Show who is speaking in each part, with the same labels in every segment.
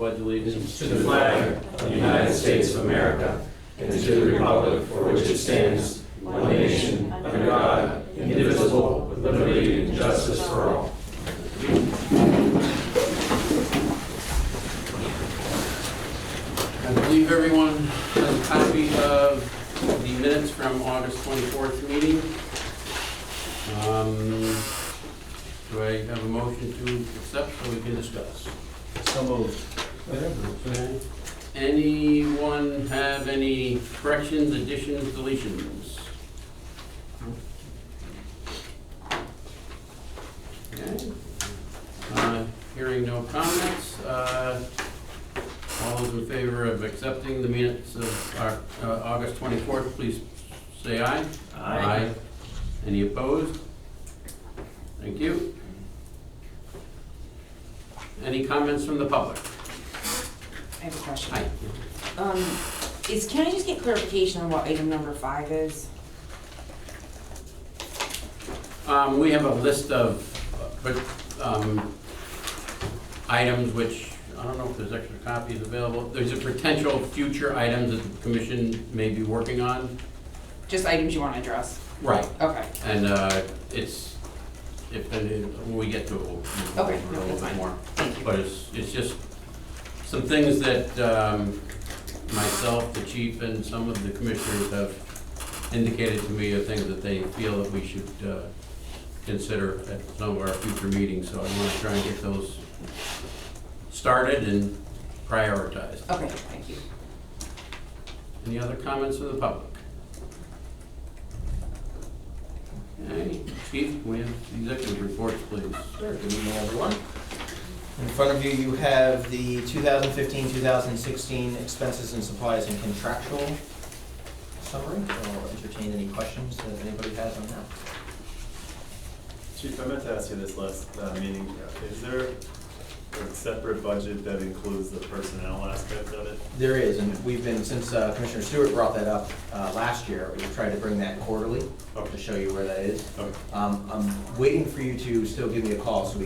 Speaker 1: pledge allegiance
Speaker 2: to the flag of the United States of America and to the republic for which it stands, one nation, under God, indivisible, with liberty and justice for all.
Speaker 1: I believe everyone has a copy of the minutes from August 24th meeting. Do I have a motion to accept so we can discuss?
Speaker 3: So moved.
Speaker 1: Okay. Anyone have any corrections, additions, deletions? Okay. Hearing no comments, all those in favor of accepting the minutes of our August 24th, please say aye.
Speaker 3: Aye.
Speaker 1: Any opposed? Thank you. Any comments from the public?
Speaker 4: I have a question.
Speaker 1: Hi.
Speaker 4: Can I just get clarification on what item number 5 is?
Speaker 1: We have a list of items which, I don't know if there's extra copies available. There's a potential future items that the commission may be working on.
Speaker 4: Just items you want to address?
Speaker 1: Right.
Speaker 4: Okay.
Speaker 1: And when we get to it, we'll go over
Speaker 4: Okay,
Speaker 1: it a
Speaker 4: no,
Speaker 1: little
Speaker 4: that's
Speaker 1: bit
Speaker 4: fine.
Speaker 1: more.
Speaker 4: Thank you.
Speaker 1: But it's just some things that myself, the chief, and some of the commissioners have indicated to me are things that they feel that we should consider at some of our future meetings. So I want to try and get those started and prioritized.
Speaker 4: Okay, thank you.
Speaker 1: Any other comments from the public? Okay, Chief, we have executive reports, please.
Speaker 3: Sure, good evening, everyone. In front of you, you have the 2015-2016 expenses and supplies and contractual summary. I'll entertain any questions that anybody has on that.
Speaker 5: Chief, I meant to ask you this last meeting. Is there a separate budget that includes the personnel aspect of it?
Speaker 3: There is, and we've been, since Commissioner Stewart brought that up last year, we've tried to bring that quarterly to show you where that is.
Speaker 5: Okay.
Speaker 3: I'm waiting for you to still give me a call so I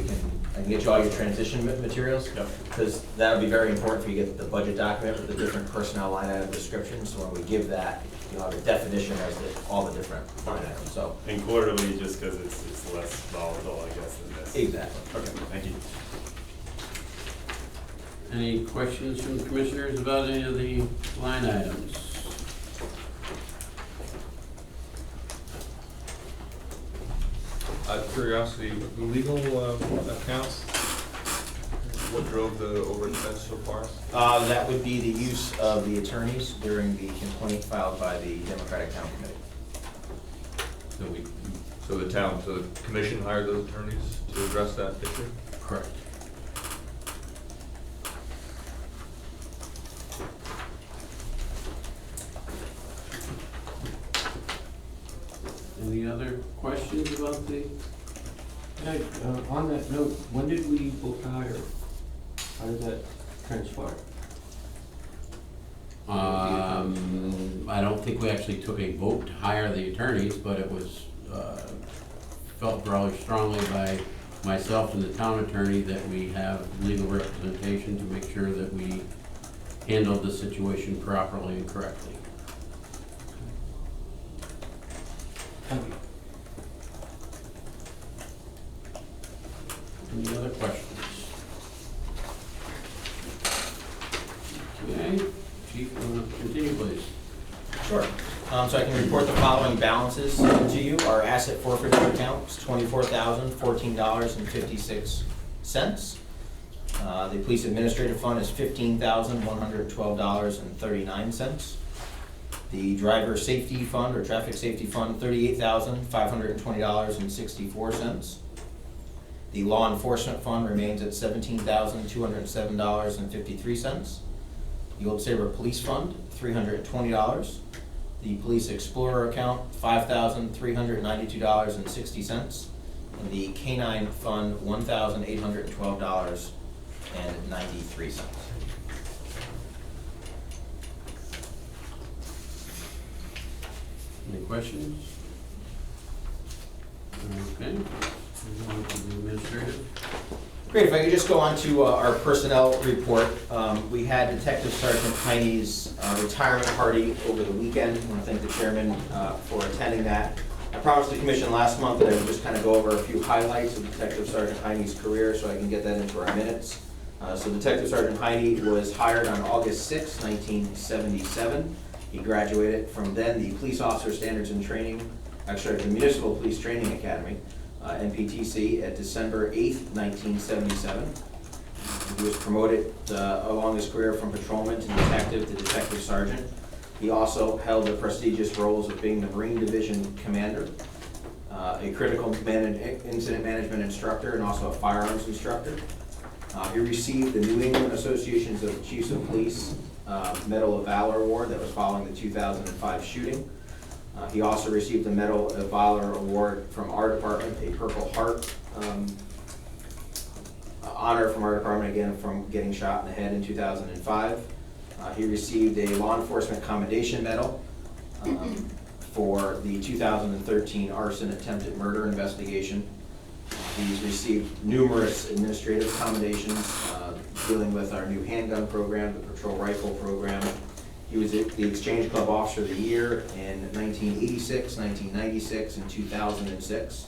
Speaker 3: can get you all your transition materials.
Speaker 5: Yep.
Speaker 3: Because that would be very important for you to get the budget document with the different personnel line item descriptions. So when we give that, you'll have a definition as to all the different line items. So
Speaker 5: And quarterly, just because it's less volatile, I guess, than this.
Speaker 3: exactly.
Speaker 5: Okay, thank you.
Speaker 1: Any questions from the commissioners about any of the line items?
Speaker 6: Out of curiosity, the legal accounts, what drove the overexpense so far?
Speaker 3: That would be the use of the attorneys during the complaint filed by the Democratic Town Committee.
Speaker 6: So the commission hired those attorneys to address that issue?
Speaker 1: Correct. Any other questions about the?
Speaker 7: On that note, when did we vote to hire? How did that transpire?
Speaker 1: I don't think we actually took a vote to hire the attorneys, but it was felt rather strongly by myself and the town attorney that we have legal representation to make sure that we handled the situation properly and correctly.
Speaker 7: Thank you.
Speaker 1: Any other questions? Okay, Chief, continue, please.
Speaker 3: Sure. So I can report the following balances to you. Our asset forfeiture account is $24,014.56. The police administrative fund is $15,112.39. The driver safety fund or traffic safety fund, $38,520.64. The law enforcement fund remains at $17,207.53. The Old Saybrook Police Fund, $320. The Police Explorer account, $5,392.60. And the Canine Fund, $1,812.93.
Speaker 1: Any questions? Okay, move on to the administrative.
Speaker 3: Great, if I could just go on to our personnel report. We had Detective Sergeant Heine's retirement party over the weekend. I want to thank the chairman for attending that. I promised the commission last month that I would just kind of go over a few highlights of Detective Sergeant Heine's career so I can get that into our minutes. So Detective Sergeant Heine was hired on August 6, 1977. He graduated from then the Police Officer Standards and Training, actually the Municipal Police Training Academy, NPTC, at December 8th, 1977. He was promoted along his career from patrolman to detective to detective sergeant. He also held the prestigious roles of being the Marine Division Commander, a critical incident management instructor, and also a firearms instructor. He received the New England Associations of Chiefs of Police Medal of Valor Award that was following the 2005 shooting. He also received the Medal of Valor Award from our department, a Purple Heart honor from our department, again, from getting shot in the head in 2005. He received a Law Enforcement Commendation Medal for the 2013 arson attempted murder investigation. He's received numerous administrative commendations dealing with our new handgun program, the patrol rifle program. He was the Exchange Club Officer of the Year in 1986, 1996, and 2006.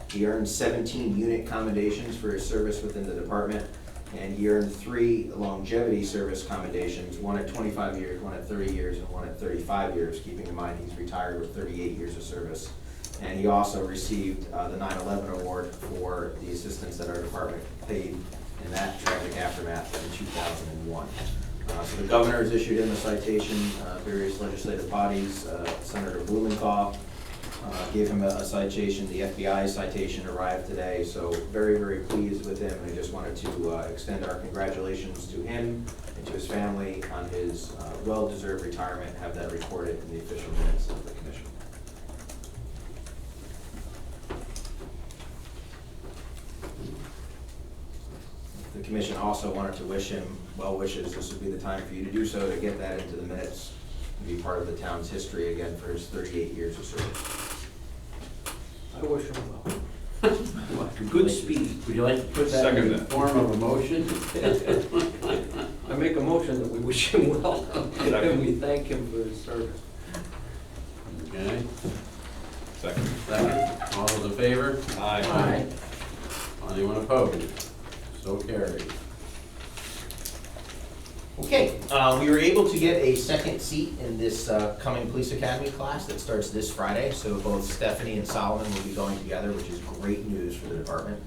Speaker 3: He earned 17 unit commendations for his service within the department, and he earned 3 longevity service commendations, one at 25 years, one at 30 years, and one at 35 years, keeping in mind he's retired with 38 years of service. And he also received the 9/11 award for the assistance that our department paid in that tragic aftermath in 2001. So the governor has issued him a citation, various legislative bodies, Senator Blumenthal gave him a citation, the FBI citation arrived today, so very, very pleased with him. And I just wanted to extend our congratulations to him and to his family on his well-deserved retirement, have that recorded in the official minutes of the commission. The commission also wanted to wish him well wishes. This would be the time for you to do so, to get that into the minutes and be part of the town's history again for his 38 years of service.
Speaker 7: I wish him well. Good speed.
Speaker 1: Would you like to put that
Speaker 6: Second
Speaker 1: in the
Speaker 6: that.
Speaker 1: form of a motion?
Speaker 7: I make a motion that we wish him well, and
Speaker 6: Second.
Speaker 7: we thank him for his service.
Speaker 1: Okay,
Speaker 6: Second.
Speaker 1: second. All those in favor?
Speaker 6: Aye.
Speaker 1: Anyone opposed? So carried.
Speaker 3: Okay, we were able to get a second seat in this coming police academy class that starts this Friday. So both Stephanie and Solomon will be going together, which is great news for the department.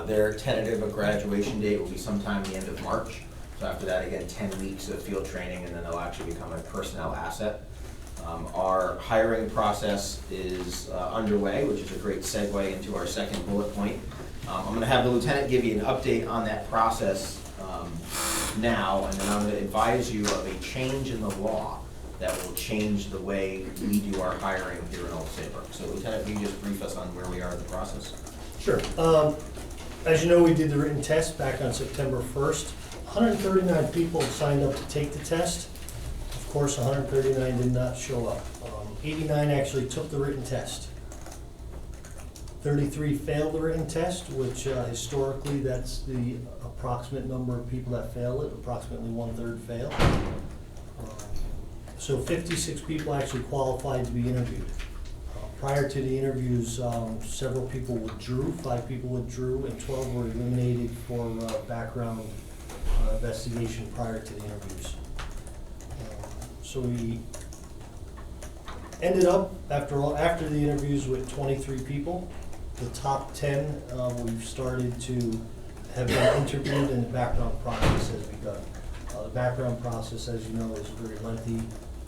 Speaker 3: Their tentative graduation date will be sometime the end of March. So after that, again, 10 weeks of field training, and then they'll actually become a personnel asset. Our hiring process is underway, which is a great segue into our second bullet point. I'm going to have the lieutenant give you an update on that process now, and then I'm going to advise you of a change in the law that will change the way we do our hiring here in Old Saybrook. So Lieutenant, can you just brief us on where we are in the process?
Speaker 8: Sure. As you know, we did the written test back on September 1st. 139 people signed up to take the test. Of course, 139 did not show up. 89 actually took the written test. 33 failed the written test, which historically that's the approximate number of people that fail it, approximately 1/3 fail. So 56 people actually qualified to be interviewed. Prior to the interviews, several people withdrew, 5 people withdrew, and 12 were eliminated for background investigation prior to the interviews. So we ended up, after the interviews, with 23 people. The top 10, we've started to have been interviewed, and the background process has begun. The background process, as you know, is a very lengthy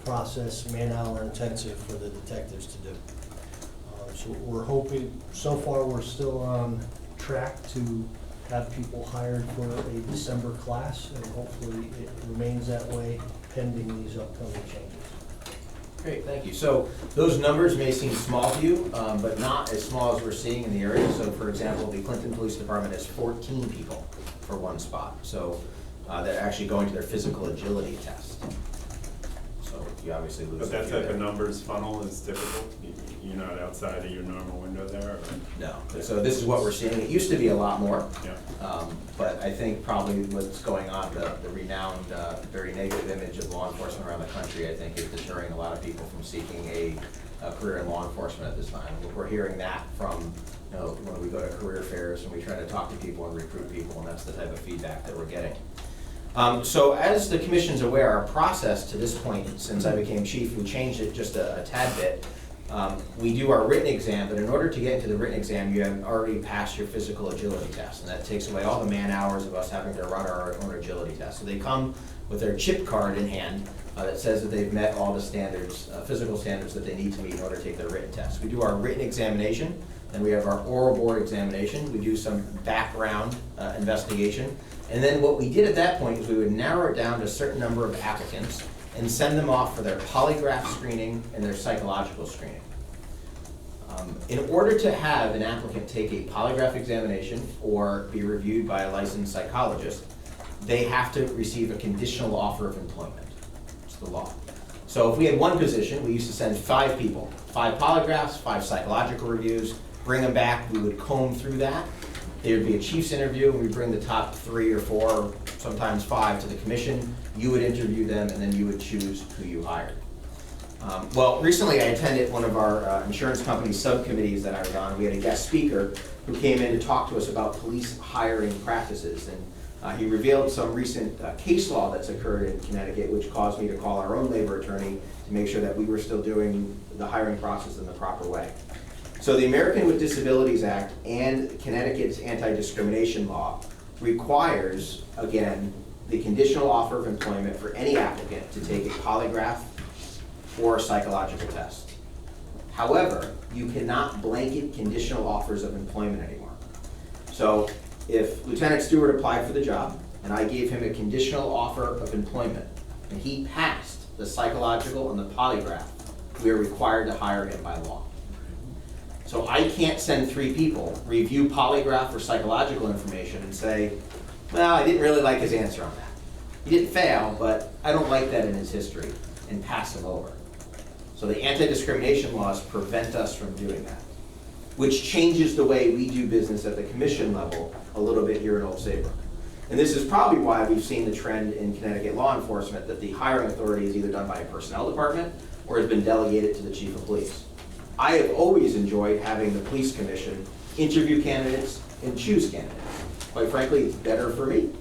Speaker 8: process, man-hour intensive for the detectives to do. So we're hoping, so far we're still on track to have people hired for a December class, and hopefully it remains that way pending these upcoming changes.
Speaker 3: Great, thank you. So those numbers may seem small to you, but not as small as we're seeing in the area. So for example, the Clinton Police Department has 14 people for one spot. So they're actually going to their physical agility test. So you obviously lose.
Speaker 5: But that
Speaker 3: a few
Speaker 5: type
Speaker 3: there.
Speaker 5: of numbers funnel is typical? You're not outside of your normal window there, or?
Speaker 3: No, so this is what we're seeing. It used to be a lot more.
Speaker 5: Yeah.
Speaker 3: But I think probably what's going on, the renowned, very negative image of law enforcement around the country, I think is deterring a lot of people from seeking a career in law enforcement at this time. We're hearing that from, you know, when we go to career fairs and we try to talk to people and recruit people, and that's the type of feedback that we're getting. So as the commission's aware, our process to this point, since I became chief, we changed it just a tad bit. We do our written exam, but in order to get into the written exam, you have already passed your physical agility test, and that takes away all the man hours of us having to run our own agility test. So they come with their chip card in hand that says that they've met all the standards, physical standards that they need to meet in order to take their written test. We do our written examination, then we have our oral board examination, we do some background investigation, and then what we did at that point is we would narrow it down to a certain number of applicants and send them off for their polygraph screening and their psychological screening. In order to have an applicant take a polygraph examination or be reviewed by a licensed psychologist, they have to receive a conditional offer of employment. It's the law. So if we had one position, we used to send 5 people, 5 polygraphs, 5 psychological reviews, bring them back, we would comb through that. There would be a chief's interview, and we'd bring the top 3 or 4, sometimes 5 to the commission. You would interview them, and then you would choose who you hired. Well, recently I attended one of our insurance company subcommittees that I was on. We had a guest speaker who came in to talk to us about police hiring practices. And he revealed some recent case law that's occurred in Connecticut, which caused me to call our own labor attorney to make sure that we were still doing the hiring process in the proper way. So the American with Disabilities Act and Connecticut's anti-discrimination law requires, again, the conditional offer of employment for any applicant to take a polygraph or a psychological test. However, you cannot blanket conditional offers of employment anymore. So if Lieutenant Stewart applied for the job and I gave him a conditional offer of employment and he passed the psychological and the polygraph, we are required to hire him by law. So I can't send 3 people, review polygraph or psychological information and say, well, I didn't really like his answer on that. He didn't fail, but I don't like that in his history, and pass him over. So the anti-discrimination laws prevent us from doing that, which changes the way we do business at the commission level a little bit here in Old Saybrook. And this is probably why we've seen the trend in Connecticut law enforcement that the hiring authority is either done by a personnel department or has been delegated to the chief of police. I have always enjoyed having the police commission interview candidates and choose candidates. Quite frankly, it's better for me.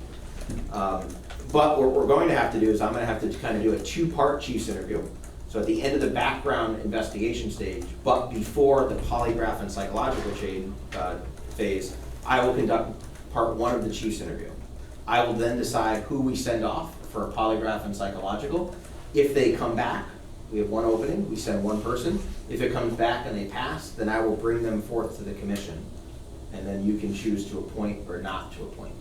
Speaker 3: But what we're going to have to do is I'm going to have to kind of do a 2-part chief's interview. So at the end of the background investigation stage, but before the polygraph and psychological phase, I will conduct part 1 of the chief's interview. I will then decide who we send off for a polygraph and psychological. If they come back, we have 1 opening, we send 1 person. If it comes back and they pass, then I will bring them forth to the commission. And then you can choose to appoint or not to appoint.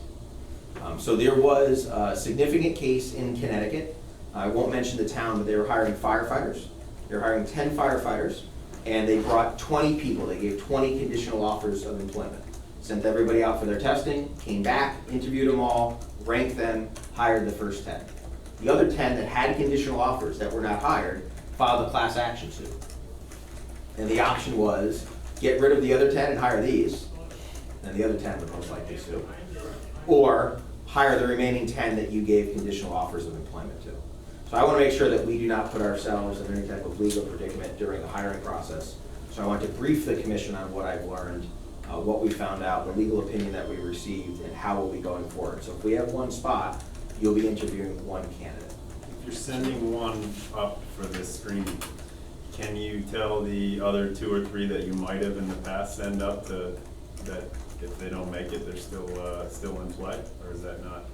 Speaker 3: So there was a significant case in Connecticut. I won't mention the town, but they were hiring firefighters. They were hiring 10 firefighters, and they brought 20 people. They gave 20 conditional offers of employment. Sent everybody out for their testing, came back, interviewed them all, ranked them, hired the first 10. The other 10 that had conditional offers that were not hired filed a class action suit. And the option was get rid of the other 10 and hire these, and the other 10 would most likely sue, or hire the remaining 10 that you gave conditional offers of employment to. So I want to make sure that we do not put ourselves in any type of legal predicament during the hiring process. So I want to brief the commission on what I've learned, what we found out, the legal opinion that we received, and how we'll be going forward. So if we have 1 spot, you'll be interviewing 1 candidate.
Speaker 5: If you're sending 1 up for this screening, can you tell the other 2 or 3 that you might have in the past send up that if they don't make it, they're still in play, or is that not?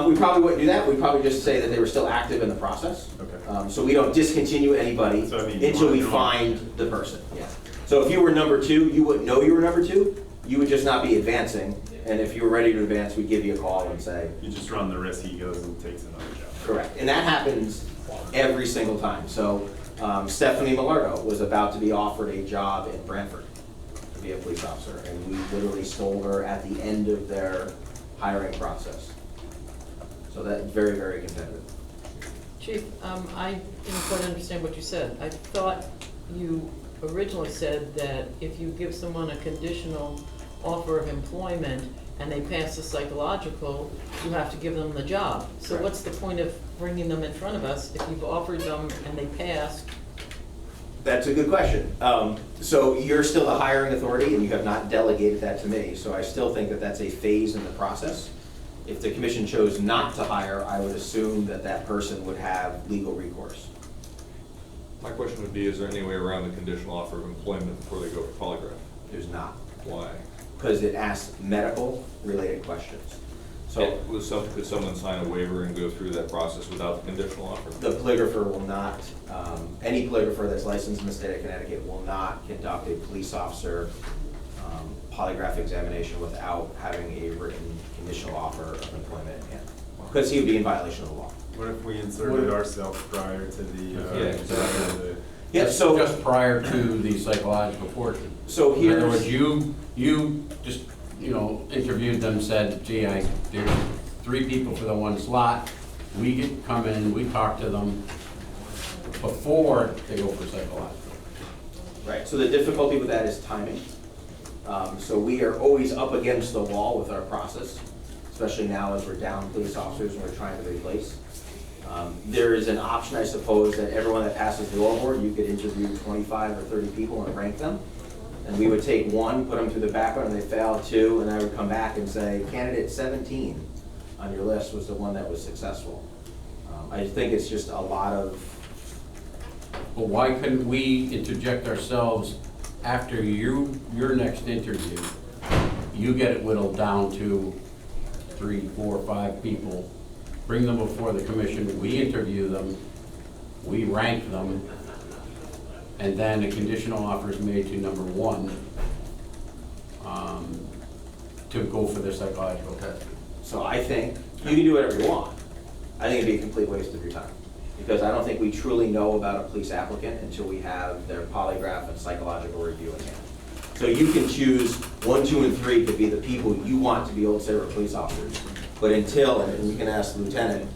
Speaker 3: We probably wouldn't do that. We'd probably just say that they were still active in the process.
Speaker 5: Okay.
Speaker 3: So we don't discontinue anybody
Speaker 5: So, I mean,
Speaker 3: until we
Speaker 5: you don't-
Speaker 3: find the person. Yeah. So if you were number 2, you wouldn't know you were number 2. You would just not be advancing. And if you were ready to advance, we'd give you a call and say,
Speaker 5: You just run the risk he goes and takes another job.
Speaker 3: correct. And that happens every single time. So Stephanie Millardo was about to be offered a job in Brantford to be a police officer. And we literally stole her at the end of their hiring process. So that's very, very competitive.
Speaker 9: Chief, I didn't quite understand what you said. I thought you originally said that if you give someone a conditional offer of employment and they pass the psychological, you have to give them the job. So
Speaker 3: Correct.
Speaker 9: what's the point of bringing them in front of us if you've offered them and they passed?
Speaker 3: That's a good question. So you're still the hiring authority and you have not delegated that to me, so I still think that that's a phase in the process. If the commission chose not to hire, I would assume that that person would have legal recourse.
Speaker 6: My question would be, is there any way around the conditional offer of employment before they go for polygraph?
Speaker 3: There's not,
Speaker 6: Why?
Speaker 3: because it asks medical-related questions. So
Speaker 6: Could someone sign a waiver and go through that process without the conditional offer?
Speaker 3: the polygrapher will not, any polygrapher that's licensed in the state of Connecticut will not conduct a police officer polygraph examination without having a written conditional offer of employment in hand, because he would be in violation of the law.
Speaker 5: What if we inserted ourselves prior to the,
Speaker 6: Yeah, exactly.
Speaker 3: Yeah, so,
Speaker 1: Just prior to the psychological portion.
Speaker 3: so
Speaker 1: In other words,
Speaker 3: here's,
Speaker 1: you just, interviewed them, said, gee, there's 3 people for the 1 slot. We come in, we talk to them before they go for psychological.
Speaker 3: right, so the difficulty with that is timing. So we are always up against the wall with our process, especially now as we're down police officers and we're trying to replace. There is an option, I suppose, that everyone that passes the oral board, you could interview 25 or 30 people and rank them. And we would take 1, put them through the background, and they failed 2, and I would come back and say, candidate 17 on your list was the one that was successful. I think it's just a lot of,
Speaker 1: But why couldn't we interject ourselves after your next interview? You get it whittled down to 3, 4, 5 people, bring them before the commission, we interview them, we rank them, and then a conditional offer is made to number 1 to go for their psychological test.
Speaker 3: so I think, you can do whatever you want. I think it'd be a complete waste of your time. Because I don't think we truly know about a police applicant until we have their polygraph and psychological review in hand. So you can choose 1, 2, and 3 to be the people you want to be Old Saybrook police officers. But until, and you can ask the lieutenant,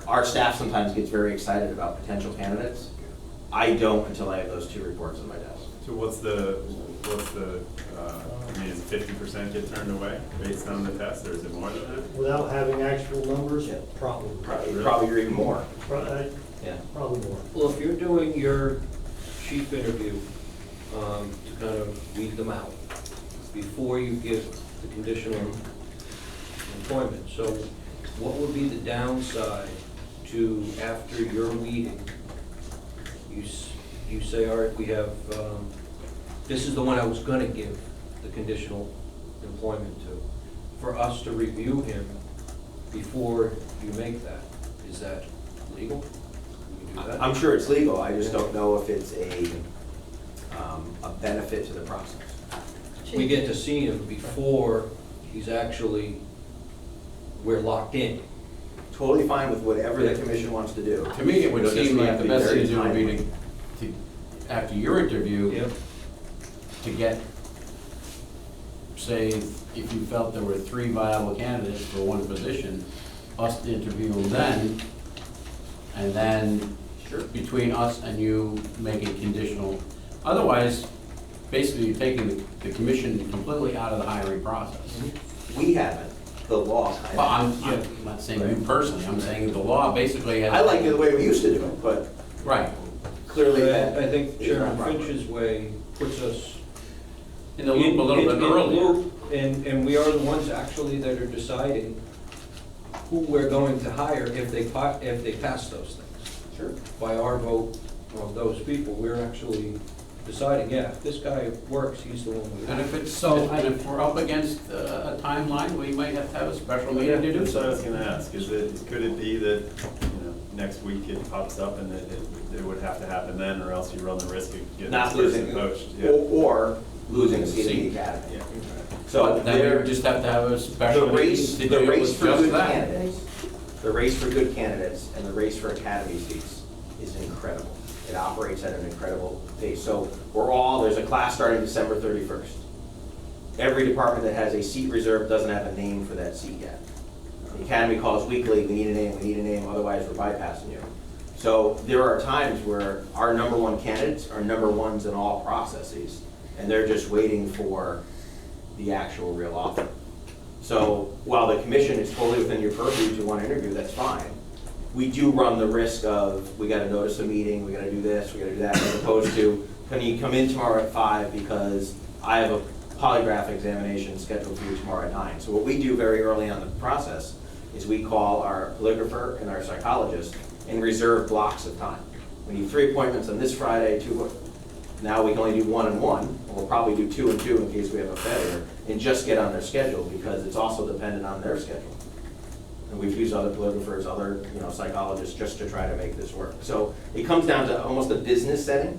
Speaker 3: our staff sometimes gets very excited about potential candidates. I don't until I have those 2 reports on my desk.
Speaker 5: so what's the, I mean, is 50% get turned away based on the test, or is it more than that?
Speaker 8: Without having actual numbers,
Speaker 3: Yeah.
Speaker 8: probably.
Speaker 3: Probably even more.
Speaker 8: Yeah, probably more.
Speaker 7: Well, if you're doing your chief interview, to kind of weed them out, before you give the conditional employment, so what would be the downside to, after your weeding, you say, all right, we have, this is the one I was gonna give the conditional employment to, for us to review him before you make that, is that legal? Can you do that?
Speaker 3: I'm sure it's legal, I just don't know if it's a benefit to the process.
Speaker 7: We get to see him before he's actually, we're locked in.
Speaker 3: Totally fine with whatever the commission wants to do.
Speaker 1: To me, it would
Speaker 3: It'll just
Speaker 1: seem like
Speaker 3: have
Speaker 1: the
Speaker 3: to be
Speaker 1: best
Speaker 3: very
Speaker 1: thing to do would be
Speaker 3: timely.
Speaker 1: to, after your interview,
Speaker 7: Yep.
Speaker 1: to get, say, if you felt there were 3 viable candidates for 1 position, us to interview them then, and then
Speaker 3: Sure.
Speaker 1: between us and you make it conditional. Otherwise, basically, you're taking the commission completely out of the hiring process.
Speaker 3: We haven't, the law.
Speaker 1: Well, I'm not saying you personally, I'm saying the law basically has.
Speaker 3: I like it the way we used to do it, but
Speaker 1: Right,
Speaker 3: clearly that.
Speaker 7: I think
Speaker 3: is not
Speaker 7: Chairman
Speaker 3: proper.
Speaker 7: Finch's way puts us
Speaker 1: in the loop a little bit
Speaker 7: in the
Speaker 1: earlier.
Speaker 7: loop, and we are the ones actually that are deciding who we're going to hire if they pass those things.
Speaker 3: Sure.
Speaker 7: By our vote of those people, we're actually deciding, yeah, if this guy works, he's the one we
Speaker 1: And
Speaker 7: want.
Speaker 1: if it's so, and if we're up against a timeline, we might have to have a special meeting to do
Speaker 5: That's what I was
Speaker 1: so.
Speaker 5: gonna ask, could it be that, next week it pops up and it would have to happen then, or else you run the risk of getting
Speaker 3: Not
Speaker 5: this person
Speaker 3: losing,
Speaker 5: poached?
Speaker 3: or losing a seat in the academy.
Speaker 5: Yeah.
Speaker 3: So
Speaker 1: But then we
Speaker 3: there,
Speaker 1: would just have to have a special
Speaker 3: the
Speaker 1: meeting
Speaker 3: race,
Speaker 1: to
Speaker 3: the
Speaker 1: deal
Speaker 3: race
Speaker 1: with
Speaker 3: for
Speaker 1: just
Speaker 3: good
Speaker 1: that.
Speaker 3: candidates, the race for good candidates and the race for academy seats is incredible. It operates at an incredible pace. So there's a class starting December 31st. Every department that has a seat reserved doesn't have a name for that seat yet. The academy calls weekly, we need a name, otherwise we're bypassing you. So there are times where our number one candidates are number ones in all processes, and they're just waiting for the actual real offer. So while the commission is totally within your purview to want to interview, that's fine. We do run the risk of, we gotta notice a meeting, we gotta do this, we gotta do that, as opposed to, can you come in tomorrow at 5 because I have a polygraph examination scheduled for you tomorrow at 9. So what we do very early on in the process is we call our polygrapher and our psychologist and reserve blocks of time. We need 3 appointments on this Friday, 2, now we can only do 1 and 1, and we'll probably do 2 and 2 in case we have a failure, and just get on their schedule because it's also dependent on their schedule. And we've used other polygraphers, other psychologists just to try to make this work. So it comes down to almost a business setting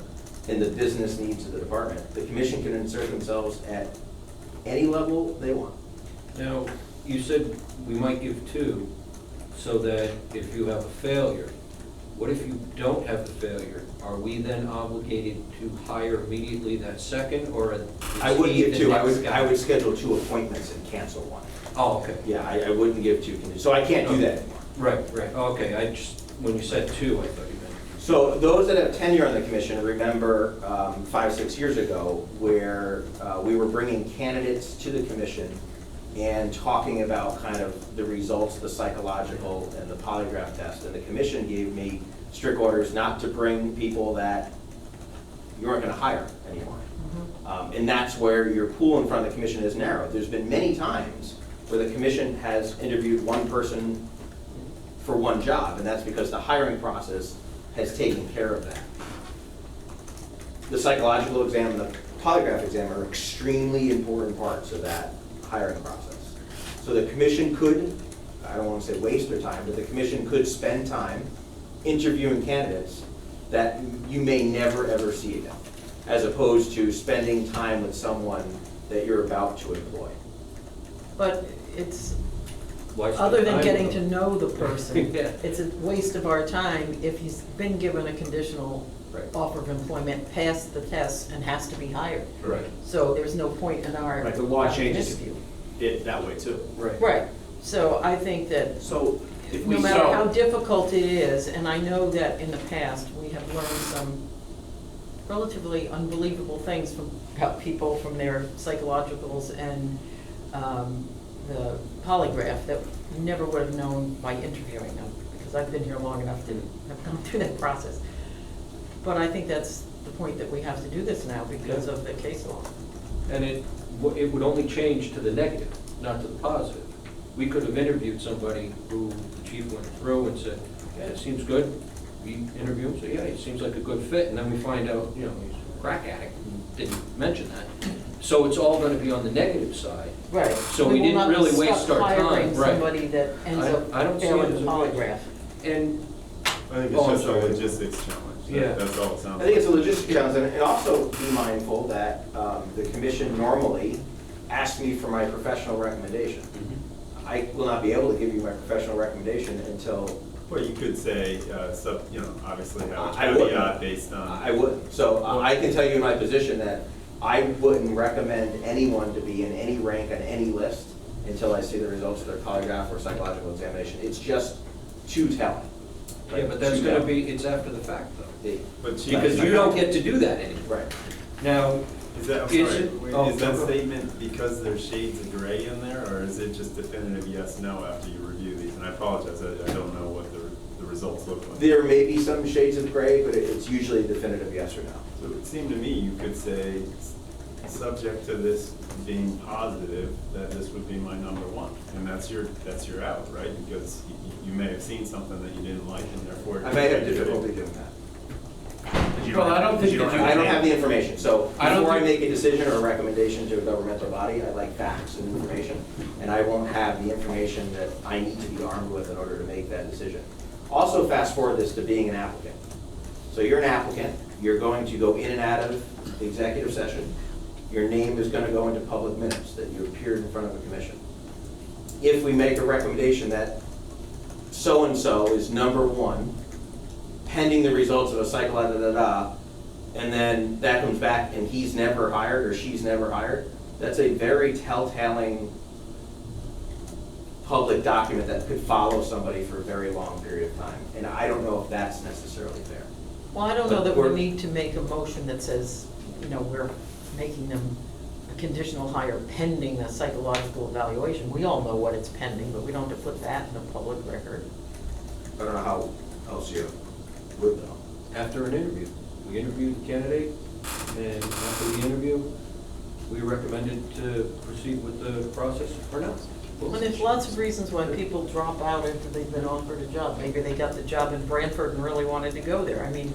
Speaker 3: and the business needs of the department. The commission can insert themselves at any level they want.
Speaker 7: Now, you said we might give 2, so that if you have a failure, what if you don't have the failure? Are we then obligated to hire immediately that second, or?
Speaker 3: I wouldn't give 2, I
Speaker 7: I
Speaker 3: would schedule 2 appointments and cancel 1.
Speaker 7: Oh, okay.
Speaker 3: Yeah, I wouldn't give 2 conditions, so I can't do that anymore.
Speaker 7: Right, okay, I just, when you said 2, I thought you meant.
Speaker 3: So those that have tenure on the commission remember 5, 6 years ago where we were bringing candidates to the commission and talking about kind of the results of the psychological and the polygraph test. And the commission gave me strict orders not to bring people that you aren't going to hire anymore. And that's where your pool in front of the commission is narrowed. There's been many times where the commission has interviewed one person for one job, and that's because the hiring process has taken care of that. The psychological exam and the polygraph exam are extremely important parts of that hiring process. So the commission could, I don't want to say waste their time, but the commission could spend time interviewing candidates that you may never ever see again, as opposed to spending time with someone that you're about to employ.
Speaker 9: But it's,
Speaker 7: Why spend
Speaker 9: other than
Speaker 7: time
Speaker 9: getting
Speaker 7: with
Speaker 9: to
Speaker 7: them?
Speaker 9: know the person,
Speaker 7: Yeah.
Speaker 9: it's a waste of our time if he's been given a conditional
Speaker 7: Right.
Speaker 9: offer of employment, passed the test, and has to be hired.
Speaker 7: Right.
Speaker 9: So there's no point in our
Speaker 2: Right, the law changes
Speaker 9: interview.
Speaker 2: it that way too.
Speaker 7: Right.
Speaker 9: Right, so I think that
Speaker 2: So if we
Speaker 9: no matter
Speaker 1: so-
Speaker 9: how difficult it is, and I know that in the past, we have learned some relatively unbelievable things about people from their psychologicals and the polygraph that we never would have known by interviewing them, because I've been here long enough to have gone through that process. But I think that's the point, that we have to do this now because of the case law.
Speaker 7: And it would only change to the negative, not to the positive. We could have interviewed somebody who the chief went through and said, yeah, it seems good. We interview him, say, yeah, he seems like a good fit, and then we find out, he's a crack addict, and didn't mention that. So it's all gonna be on the negative side.
Speaker 9: Right.
Speaker 7: So we didn't really waste our time,
Speaker 9: hiring
Speaker 7: right.
Speaker 9: somebody that ends
Speaker 7: I don't
Speaker 9: up
Speaker 7: see
Speaker 9: failing
Speaker 7: it
Speaker 9: the
Speaker 7: as a
Speaker 9: polygraph.
Speaker 7: And,
Speaker 5: I think
Speaker 7: Oh, I'm
Speaker 5: it's just a
Speaker 7: sorry.
Speaker 5: logistics challenge.
Speaker 7: Yeah.
Speaker 5: That's all it sounds
Speaker 3: I think it's a
Speaker 5: like.
Speaker 3: logistic challenge, and also be mindful that the commission normally asks me for my professional recommendation. I will not be able to give you my professional recommendation until
Speaker 5: Well, you could say, obviously have a
Speaker 3: I wouldn't.
Speaker 5: caveat based on.
Speaker 3: I wouldn't. So I can tell you in my position that I wouldn't recommend anyone to be in any rank on any list until I see the results of their polygraph or psychological examination. It's just too telling.
Speaker 7: yeah, but that's gonna be, it's after the fact, though.
Speaker 5: But
Speaker 7: Because you don't get to do that anymore.
Speaker 3: Right.
Speaker 7: Now,
Speaker 5: Is that, I'm
Speaker 7: Is
Speaker 5: sorry,
Speaker 7: it-
Speaker 5: wait,
Speaker 7: oh,
Speaker 5: is that
Speaker 7: go.
Speaker 5: statement because there's shades of gray in there, or is it just definitive yes, no after you review these? And I apologize, I don't know what the results look like.
Speaker 3: There may be some shades of gray, but it's usually a definitive yes or no.
Speaker 5: So it would seem to me you could say, subject to this being positive, that this would be my number one. And that's your out, right? Because you may have seen something that you didn't like and therefore.
Speaker 3: I may have difficulty doing that.
Speaker 1: Well, I don't think that you
Speaker 3: I don't have
Speaker 1: can.
Speaker 3: the information, so
Speaker 1: I don't
Speaker 3: before I
Speaker 1: think-
Speaker 3: make a decision or a recommendation to a governmental body, I like facts and information, and I won't have the information that I need to be armed with in order to make that decision. Also, fast forward this to being an applicant. So you're an applicant, you're going to go in and out of the executive session, your name is gonna go into public minutes that you appeared in front of a commission. If we make a recommendation that so-and-so is number one, pending the results of a cycle, and then that comes back and he's never hired or she's never hired, that's a very telltale public document that could follow somebody for a very long period of time. And I don't know if that's necessarily fair.
Speaker 9: Well, I don't know
Speaker 3: But
Speaker 9: that we
Speaker 3: we're-
Speaker 9: need to make a motion that says, you know, we're making them a conditional hire pending a psychological evaluation. We all know what it's pending, but we don't have to put that in the public record.
Speaker 3: I don't know how else you would know.
Speaker 7: After an interview, we interviewed the candidate, and after the interview, we recommended to proceed with the process or not.
Speaker 9: And there's lots of reasons why people drop out after they've been offered a job. Maybe they got the job in Branford and really wanted to go there. I mean,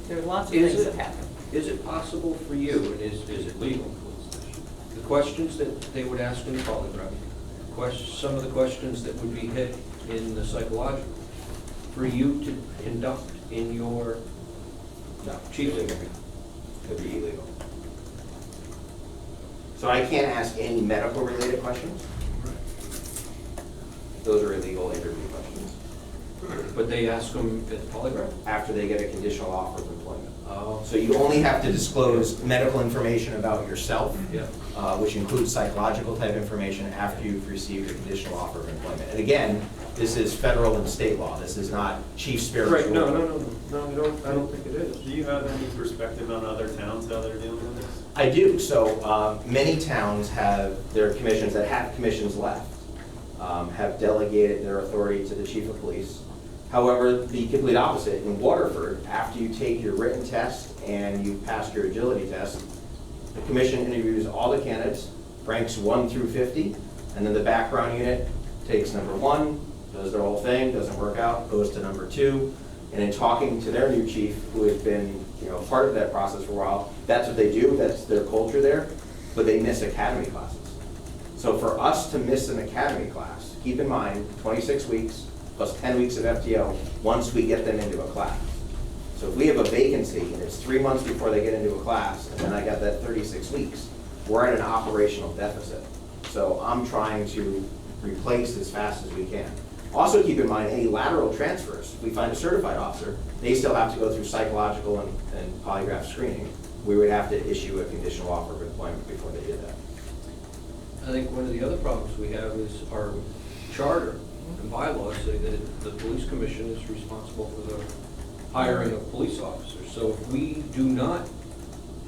Speaker 9: there are lots of
Speaker 7: Is
Speaker 9: things
Speaker 7: it-
Speaker 9: that happen.
Speaker 7: Is it possible for you, and is it legal, the questions that they would ask in the polygraph, some of the questions that would be hit in the psychological, for you to conduct in your
Speaker 3: No,
Speaker 7: chief interview?
Speaker 3: Could be illegal. So I can't ask any medical related questions? Those are illegal interview questions,
Speaker 7: But they ask them at the polygraph?
Speaker 3: after they get a conditional offer of employment.
Speaker 7: Oh,
Speaker 3: So you only have to disclose medical information about yourself,
Speaker 7: yeah.
Speaker 3: which includes psychological type information after you've received a conditional offer of employment. And again, this is federal and state law, this is not chief spiritual.
Speaker 7: Right, no, I don't think it is.
Speaker 5: Do you have any perspective on other towns, how they're dealing with this?
Speaker 3: I do. So many towns have their commissions that have commissions left, have delegated their authority to the chief of police. However, the complete opposite, in Waterford, after you take your written test and you pass your agility test, the commission interviews all the candidates, ranks 1 through 50, and then the background unit takes number 1, does their whole thing, doesn't work out, goes to number 2, and in talking to their new chief, who has been, part of that process for a while, that's what they do, that's their culture there, but they miss academy classes. So for us to miss an academy class, keep in mind, 26 weeks plus 10 weeks of FTO, once we get them into a class. So if we have a vacancy and it's 3 months before they get into a class, and then I got that 36 weeks, we're at an operational deficit. So I'm trying to replace as fast as we can. Also keep in mind, any lateral transfers, if we find a certified officer, they still have to go through psychological and polygraph screening. We would have to issue a conditional offer of employment before they did that.
Speaker 7: I think one of the other problems we have is our charter and bylaws say that the police commission is responsible for the hiring of police officers. So if we do not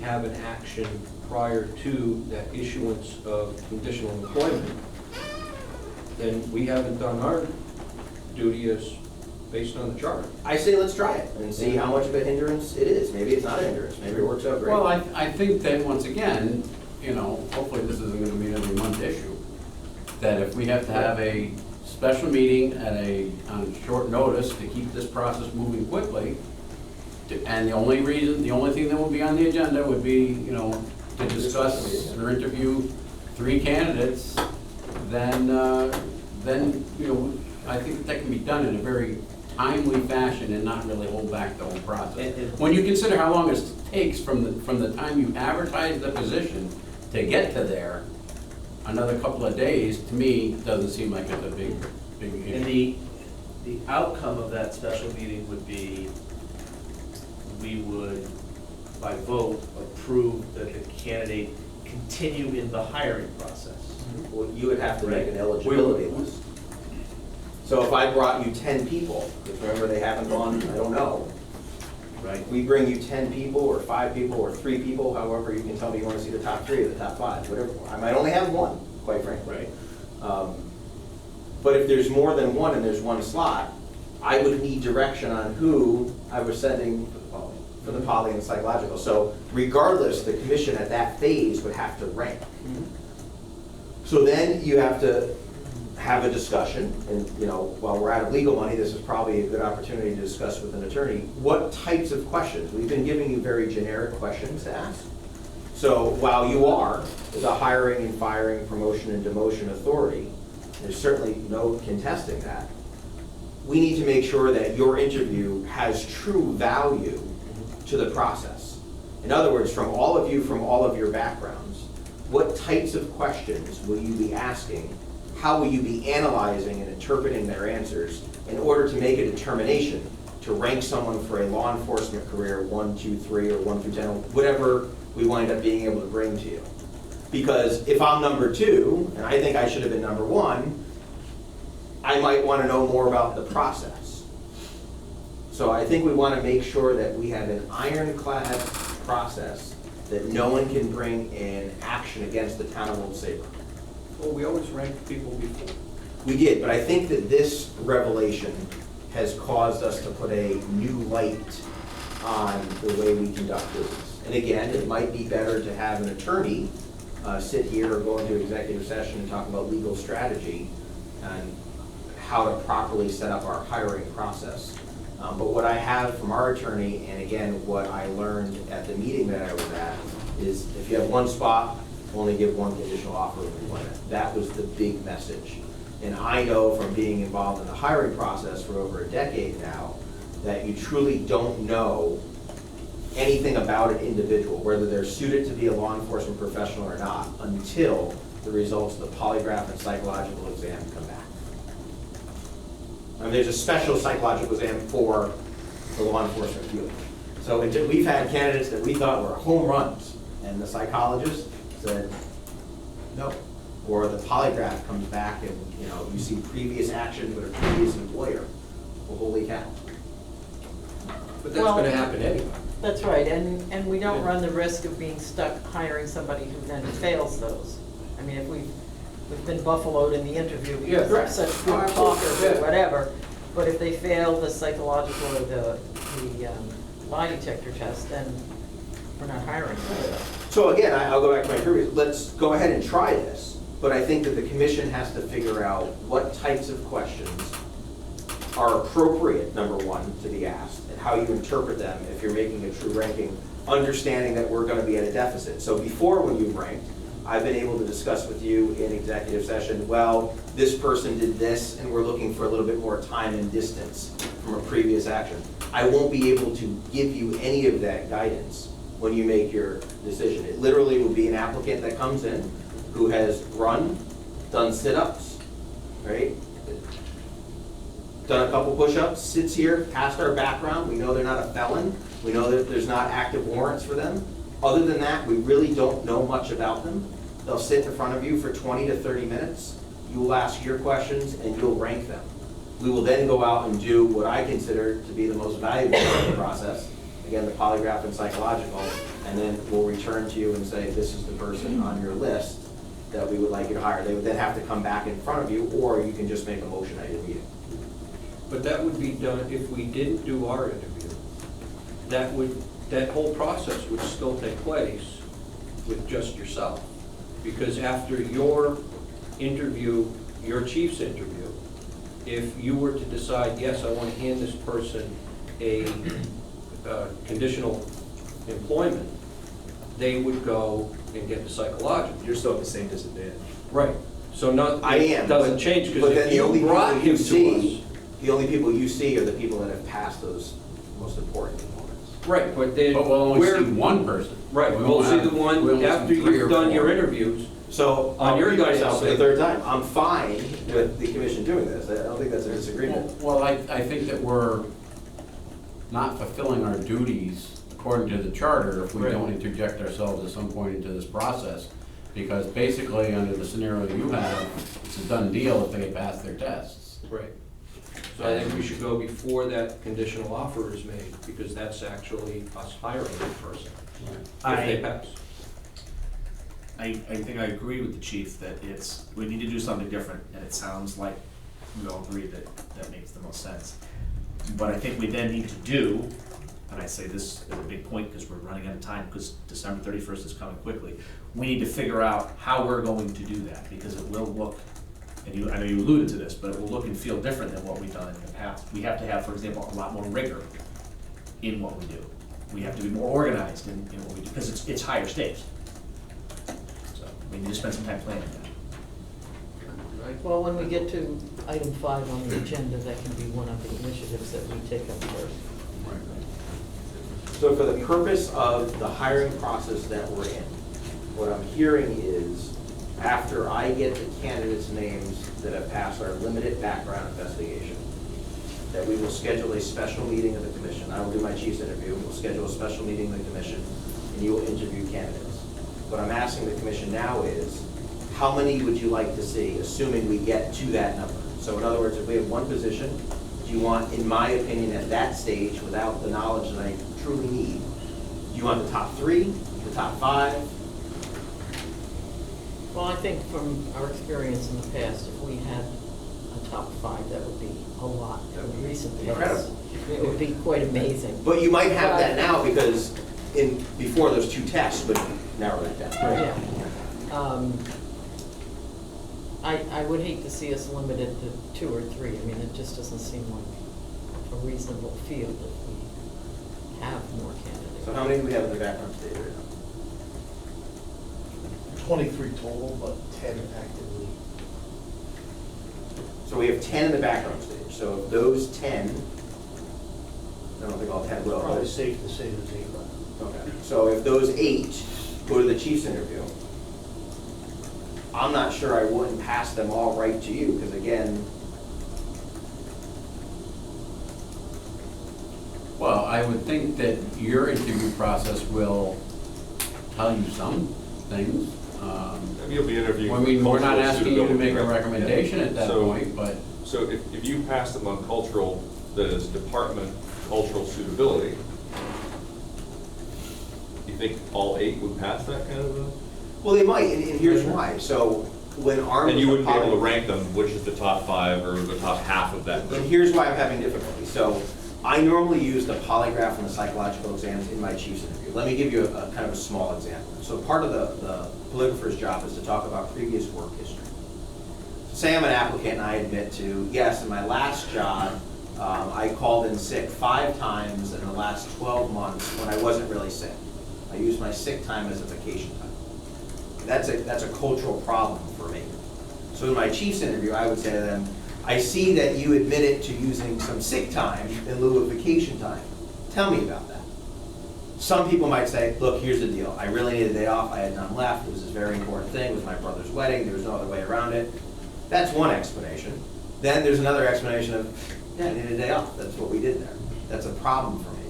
Speaker 7: have an action prior to that issuance of conditional employment, then we haven't done our duty as based on the charter.
Speaker 3: I say let's try it and see how much of a hindrance it is. Maybe it's not a hindrance, maybe it works out great.
Speaker 1: Well, I think that, once again, hopefully this isn't gonna be an every month issue, that if we have to have a special meeting on short notice to keep this process moving quickly, and the only thing that will be on the agenda would be, to discuss or interview 3 candidates, then, I think that can be done in a very timely fashion and not really hold back the whole process. When you consider how long it takes from the time you advertise the position to get to there, another couple of days, to me, doesn't seem like it's a big
Speaker 2: And
Speaker 1: issue.
Speaker 2: the outcome of that special meeting would be, we would, by vote, approve that the candidate continue in the hiring process.
Speaker 3: Well, you would have to make an
Speaker 2: Right.
Speaker 3: eligibility list. So if I brought you 10 people, because remember they haven't gone, I don't know,
Speaker 2: Right?
Speaker 3: we bring you 10 people or 5 people or 3 people, however you can tell me you want to see the top 3 or the top 5, whatever. I might only have 1, quite frankly.
Speaker 2: Right.
Speaker 3: But if there's more than 1 and there's 1 slot, I would need direction on who I was sending for the poly and psychological. So regardless, the commission at that phase would have to rank. So then you have to have a discussion, and while we're out of legal money, this is probably a good opportunity to discuss with an attorney, what types of questions? We've been giving you very generic questions to ask. So while you are the hiring and firing, promotion and demotion authority, there's certainly no contesting that. We need to make sure that your interview has true value to the process. In other words, from all of you, from all of your backgrounds, what types of questions will you be asking? How will you be analyzing and interpreting their answers in order to make a determination to rank someone for a law enforcement career 1, 2, 3, or 1 through 10, whatever we wind up being able to bring to you? Because if I'm number 2, and I think I should have been number 1, I might want to know more about the process. So I think we want to make sure that we have an ironclad process that no one can bring in action against the town of Old Saybrook.
Speaker 7: Well, we always ranked people before.
Speaker 3: We did, but I think that this revelation has caused us to put a new light on the way we conduct business. And again, it might be better to have an attorney sit here or go into executive session and talk about legal strategy and how to properly set up our hiring process. But what I have from our attorney, and again, what I learned at the meeting that I was at, is if you have one spot, only give one conditional offer of employment. That was the big message. And I know from being involved in the hiring process for over a decade now, that you truly don't know anything about an individual, whether they're suited to be a law enforcement professional or not, until the results of the polygraph and psychological exam come back. I mean, there's a special psychological exam for the law enforcement field. So we've had candidates that we thought were home runs, and the psychologist said, no. Or the polygraph comes back and, you know, you see previous actions with a previous employer. Well, holy cow.
Speaker 7: But that's
Speaker 9: Well-
Speaker 7: gonna happen anyway.
Speaker 9: That's right, and we don't run the risk of being stuck hiring somebody who then fails those. I mean, if we've been buffaloed in the interview
Speaker 7: Yeah,
Speaker 9: because they're
Speaker 7: right.
Speaker 9: such
Speaker 7: Oh,
Speaker 9: good
Speaker 7: absolutely,
Speaker 9: talkers
Speaker 7: yeah.
Speaker 9: or whatever, but if they fail the psychological or the lie detector test, then we're not hiring them.
Speaker 3: So again, I'll go back to my previous, let's go ahead and try this, but I think that the commission has to figure out what types of questions are appropriate, number one, to be asked, and how you interpret them if you're making a true ranking, understanding that we're gonna be at a deficit. So before, when you've ranked, I've been able to discuss with you in executive session, well, this person did this, and we're looking for a little bit more time and distance from a previous action. I won't be able to give you any of that guidance when you make your decision. It literally will be an applicant that comes in who has run, done sit-ups, right? Done a couple push-ups, sits here, passed our background, we know they're not a felon, we know that there's not active warrants for them. Other than that, we really don't know much about them. They'll sit in front of you for 20 to 30 minutes, you will ask your questions, and you'll rank them. We will then go out and do what I consider to be the most valuable part of the process, again, the polygraph and psychological, and then we'll return to you and say, this is the person on your list that we would like you to hire. They would then have to come back in front of you, or you can just make a motion at your meeting.
Speaker 7: But that would be done if we didn't do our interview. That whole process would still take place with just yourself. Because after your interview, your chief's interview, if you were to decide, yes, I want to hand this person a conditional employment, they would go and get the psychological.
Speaker 6: You're still at the same disadvantage.
Speaker 7: Right. So not,
Speaker 3: I am.
Speaker 7: it doesn't change,
Speaker 3: But
Speaker 7: because
Speaker 3: then
Speaker 7: if
Speaker 3: the only
Speaker 7: you brought
Speaker 3: people you
Speaker 7: him to
Speaker 3: see,
Speaker 7: us.
Speaker 3: the only people you see are the people that have passed those most important components.
Speaker 7: Right, but then.
Speaker 1: But we'll only
Speaker 7: we're-
Speaker 1: see one person.
Speaker 7: Right,
Speaker 1: We
Speaker 7: we'll
Speaker 1: won't
Speaker 7: see
Speaker 1: have-
Speaker 7: the
Speaker 1: we
Speaker 7: one
Speaker 1: only see
Speaker 7: after
Speaker 1: 3 or
Speaker 7: you've done your
Speaker 1: 4.
Speaker 3: So
Speaker 7: interviews. On
Speaker 3: I'll
Speaker 7: your
Speaker 3: repeat myself for the
Speaker 7: guidance,
Speaker 3: third time. I'm fine with the commission doing this. I don't think that's a disagreement.
Speaker 1: Well, I think that we're not fulfilling our duties according to the charter if we
Speaker 7: Right.
Speaker 1: don't interject ourselves at some point into this process. Because basically, under the scenario you have, it's a done deal if they pass their tests.
Speaker 7: Right. So I think we should go before that conditional offer is made, because that's actually us hiring the person, if they pass.
Speaker 10: I think I agree with the chief that we need to do something different, and it sounds like we all agree that that makes the most sense. What I think we then need to do, and I say this is a big point because we're running out of time, because December 31st is coming quickly, we need to figure out how we're going to do that, because it will look, and I know you alluded to this, but it will look and feel different than what we've done in the past. We have to have, for example, a lot more rigor in what we do. We have to be more organized in what we do, because it's higher stakes. So we need to spend some time planning that.
Speaker 9: Well, when we get to item 5 on the agenda, that can be one of the initiatives that we take up first.
Speaker 3: So for the purpose of the hiring process that we're in, what I'm hearing is, after I get the candidates' names that have passed our limited background investigation, that we will schedule a special meeting of the commission. I will do my chief's interview, we'll schedule a special meeting of the commission, and you will interview candidates. What I'm asking the commission now is, how many would you like to see, assuming we get to that number? So in other words, if we have one position, do you want, in my opinion, at that stage, without the knowledge that I truly need, do you want the top 3, the top 5?
Speaker 9: Well, I think from our experience in the past, if we had a top 5, that would be a lot in recent years.
Speaker 3: Incredible.
Speaker 9: It would be quite amazing.
Speaker 3: But you might have that now because before those 2 tests would narrow that down.
Speaker 9: Yeah. I would hate to see us limited to 2 or 3. I mean, it just doesn't seem like a reasonable field if we have more candidates.
Speaker 3: So how many do we have in the background stage right now?
Speaker 8: 23 total, but 10 actively.
Speaker 3: So we have 10 in the background stage. So of those 10, I don't think all 10 will.
Speaker 8: Probably
Speaker 3: but-
Speaker 8: safe to say there's 8 left.
Speaker 3: Okay. So if those 8 go to the chief's interview, I'm not sure I wouldn't pass them all right to you, because again,
Speaker 1: Well, I would think that your interview process will tell you some things.
Speaker 6: Maybe you'll be interviewing.
Speaker 1: I mean, we're not
Speaker 6: cultural
Speaker 1: asking you to
Speaker 6: suitability,
Speaker 1: make a
Speaker 6: right?
Speaker 1: recommendation at that
Speaker 6: So-
Speaker 1: point, but
Speaker 6: So if you pass them on cultural, that is department cultural suitability, you think all 8 would pass that kind of a?
Speaker 3: well, they might, and here's why. So when armed
Speaker 6: And you
Speaker 3: with
Speaker 6: wouldn't be able to
Speaker 3: poly-
Speaker 6: rank them, which is the top 5 or the top half of that
Speaker 3: And
Speaker 6: group?
Speaker 3: here's why I'm having difficulty. So I normally use the polygraph and the psychological exams in my chief's interview. Let me give you a kind of a small example. So part of the polygrapher's job is to talk about previous work history. Say I'm an applicant and I admit to, yes, in my last job, I called in sick 5 times in the last 12 months when I wasn't really sick. I used my sick time as a vacation time. That's a cultural problem for me. So in my chief's interview, I would say to them, I see that you admitted to using some sick time in lieu of vacation time. Tell me about that. Some people might say, look, here's the deal. I really needed a day off. I had none left. It was this very important thing. It was my brother's wedding. There was no other way around it. That's one explanation. Then there's another explanation of, yeah, I needed a day off. That's what we did there. That's a problem for me.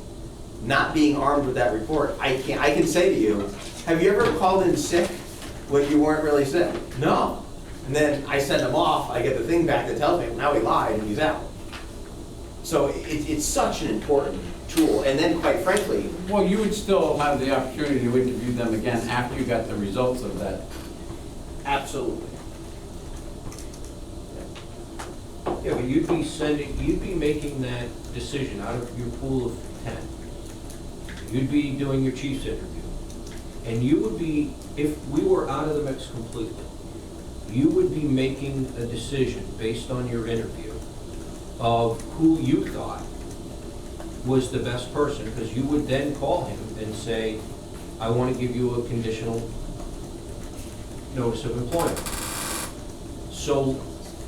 Speaker 3: Not being armed with that report, I can say to you, have you ever called in sick when you weren't really sick? No. And then I send him off, I get the thing back that tells me, well, now he lied and he's out. So it's such an important tool. And then quite frankly,
Speaker 1: well, you would still have the opportunity to interview them again after you got the results of that.
Speaker 3: absolutely.
Speaker 7: Yeah, but you'd be making that decision out of your pool of 10. You'd be doing your chief's interview. And you would be, if we were out of the mix completely, you would be making a decision based on your interview of who you thought was the best person, because you would then call him and say, I want to give you a conditional notice of employment. So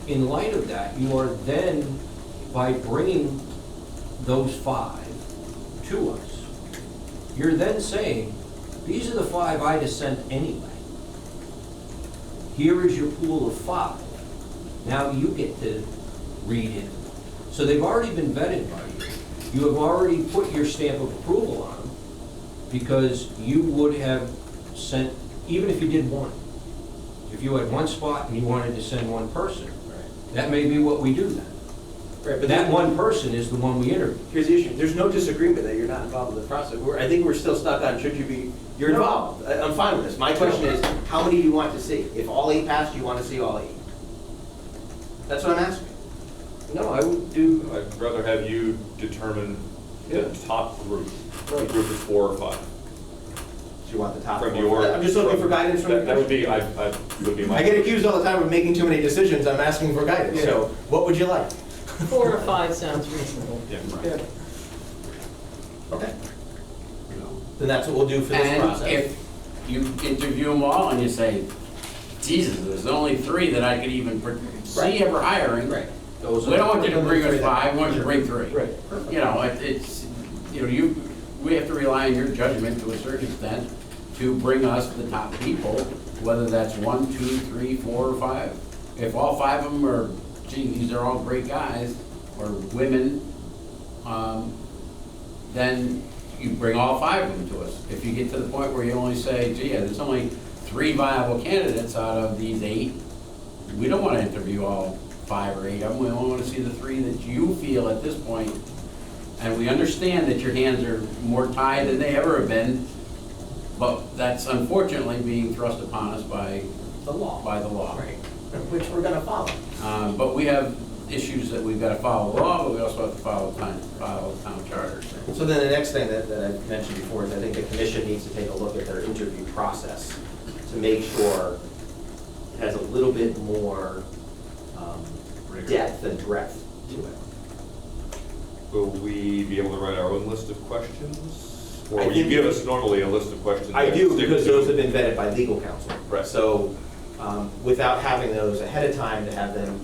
Speaker 7: in light of that, you are then, by bringing those 5 to us, you're then saying, these are the 5 I'd have sent anyway. Here is your pool of 5. Now you get to read it. So they've already been vetted by you. You have already put your stamp of approval on them, because you would have sent, even if you did one, if you had one spot and you wanted to send one person, that may be what we do then.
Speaker 3: Right, but
Speaker 7: That
Speaker 3: then-
Speaker 7: one person is the one we interview.
Speaker 3: Here's the issue. There's no disagreement that you're not involved in the process. I think we're still stuck on, should you be, you're involved. I'm fine with this. My question is, how many do you want to see? If all 8 pass, do you want to see all 8? That's what I'm asking.
Speaker 7: No, I would do,
Speaker 6: I'd rather have you determine the top group. The group is 4 or 5.
Speaker 3: Do you want the top
Speaker 6: From
Speaker 3: 4?
Speaker 6: your.
Speaker 3: I'm just looking for guidance from you.
Speaker 6: That would be, I would be my.
Speaker 3: I get accused all the time of making too many decisions. I'm asking for guidance. So what would you like?
Speaker 9: 4 or 5 sounds reasonable.
Speaker 6: Yeah,
Speaker 3: Yeah. Okay. Then that's what we'll do for this
Speaker 1: And
Speaker 3: process.
Speaker 1: if you interview them all and you say, Jesus, there's only 3 that I could even see ever hiring.
Speaker 3: Right.
Speaker 7: those
Speaker 1: We don't
Speaker 7: are,
Speaker 1: want you to bring us 5, we want you to bring 3.
Speaker 7: right.
Speaker 1: You know, it's, you know, we have to rely on your judgment to a certain extent to bring us the top people, whether that's 1, 2, 3, 4, or 5. If all 5 of them are, gee, these are all great guys, or women, then you bring all 5 of them to us. If you get to the point where you only say, gee, there's only 3 viable candidates out of these 8, we don't want to interview all 5 or 8 of them. We only want to see the 3 that you feel at this point. And we understand that your hands are more tied than they ever have been, but that's unfortunately being thrust upon us by
Speaker 3: The law.
Speaker 1: the law.
Speaker 3: Right, which we're gonna follow.
Speaker 1: But we have issues that we've got to follow the law, but we also have to follow town charters.
Speaker 3: So then the next thing that I mentioned before is I think the commission needs to take a look at their interview process to make sure it has a little bit more depth and breadth to it.
Speaker 6: Will we be able to write our own list of questions? Or
Speaker 3: I
Speaker 6: will you
Speaker 3: think-
Speaker 6: give us normally a list of questions?
Speaker 3: I
Speaker 6: that
Speaker 3: do,
Speaker 6: stick
Speaker 3: because
Speaker 6: to-
Speaker 3: those have been vetted by legal counsel.
Speaker 6: Right.
Speaker 3: So without having those ahead of time, to have them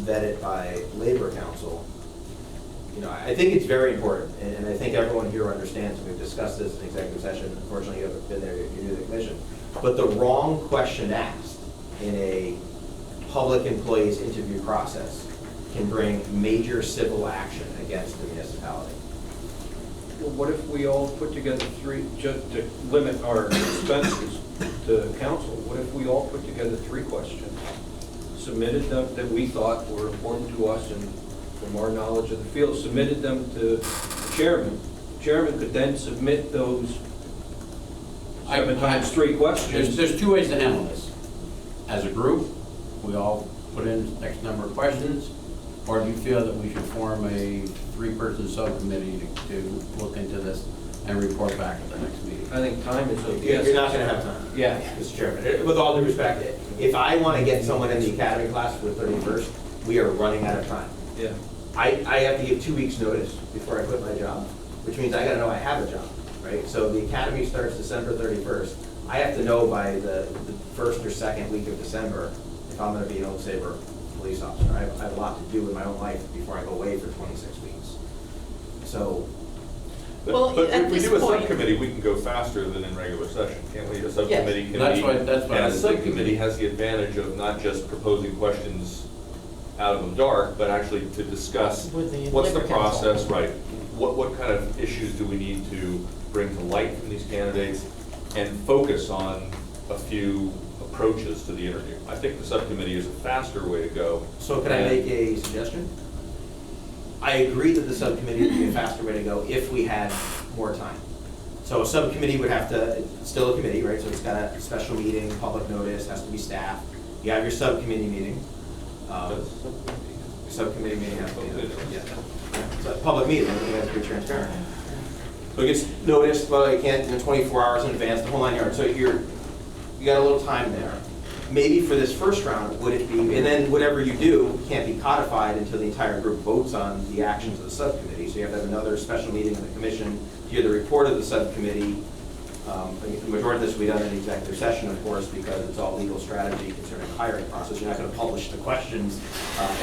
Speaker 3: vetted by labor counsel, you know, I think it's very important, and I think everyone here understands, and we've discussed this in executive session. Unfortunately, you haven't been there, you're new to the commission. But the wrong question asked in a public employee's interview process can bring major civil action against the municipality.
Speaker 7: Well, what if we all put together 3, just to limit our expenses to council, what if we all put together 3 questions, submitted them that we thought were important to us and from our knowledge of the field, submitted them to the chairman. The chairman could then submit those 7 times 3 questions.
Speaker 1: There's 2 ways to handle this. As a group, we all put in X number of questions, or do you feel that we should form a 3-person subcommittee to look into this and report back at the next meeting?
Speaker 7: I think time is of the
Speaker 3: You're
Speaker 7: essence.
Speaker 3: not gonna have time.
Speaker 7: Yeah.
Speaker 3: Mr. Chairman, with all due respect, if I want to get someone in the academy class for the 31st, we are running out of time.
Speaker 7: Yeah.
Speaker 3: I have to give 2 weeks' notice before I quit my job, which means I gotta know I have a job, right? So the academy starts December 31st. I have to know by the first or second week of December if I'm gonna be an Old Saybrook police officer. I have a lot to do in my own life before I go away for 26 weeks. So,
Speaker 9: Well,
Speaker 6: But
Speaker 9: at
Speaker 6: if we
Speaker 9: this
Speaker 6: do a
Speaker 9: point-
Speaker 6: subcommittee, we can go faster than in regular session, can't we? A subcommittee can be.
Speaker 1: That's what I
Speaker 6: And a
Speaker 1: was thinking.
Speaker 6: subcommittee has the advantage of not just proposing questions out of the dark, but actually to discuss
Speaker 9: With the
Speaker 6: what's the
Speaker 9: liquor council.
Speaker 6: process, right? What kind of issues do we need to bring to light from these candidates and focus on a few approaches to the interview? I think the subcommittee is a faster way to go.
Speaker 3: so can I make a suggestion? I agree that the subcommittee would be a faster way to go if we had more time. So a subcommittee would have to, it's still a committee, right? So it's got a special meeting, public notice, has to be staffed. You have your subcommittee meeting. Subcommittee meeting has to be, yeah. It's a public meeting, everything has to be transparent. So it gets noticed, well, you can't, 24 hours in advance, the whole 9 yards. So you got a little time there. Maybe for this first round, would it be, and then whatever you do can't be codified until the entire group votes on the actions of the subcommittee. So you have to have another special meeting of the commission to hear the report of the subcommittee. The majority of this will be done in executive session, of course, because it's all legal strategy concerning the hiring process. You're not going to publish the questions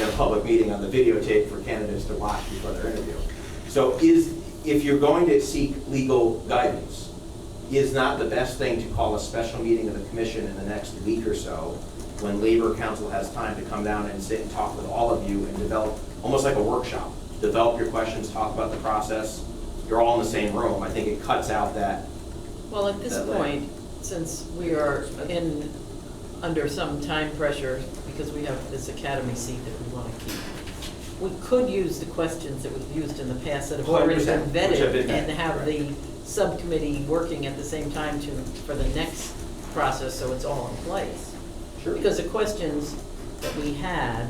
Speaker 3: in a public meeting on the videotape for candidates to watch before their interview. So if you're going to seek legal guidance, is not the best thing to call a special meeting of the commission in the next week or so, when Labor Council has time to come down and sit and talk with all of you and develop, almost like a workshop, develop your questions, talk about the process. You're all in the same room. I think it cuts out that.
Speaker 9: Well, at this
Speaker 3: That leg.
Speaker 9: point, since we are under some time pressure, because we have this academy seat that we want to keep, we could use the questions that we've used in the past that have already been
Speaker 3: 100%, which have
Speaker 9: vetted,
Speaker 3: been
Speaker 9: and
Speaker 3: vetted,
Speaker 9: have
Speaker 3: right.
Speaker 9: the subcommittee working at the same time for the next process, so it's all in place.
Speaker 3: Sure.
Speaker 9: Because the questions that we had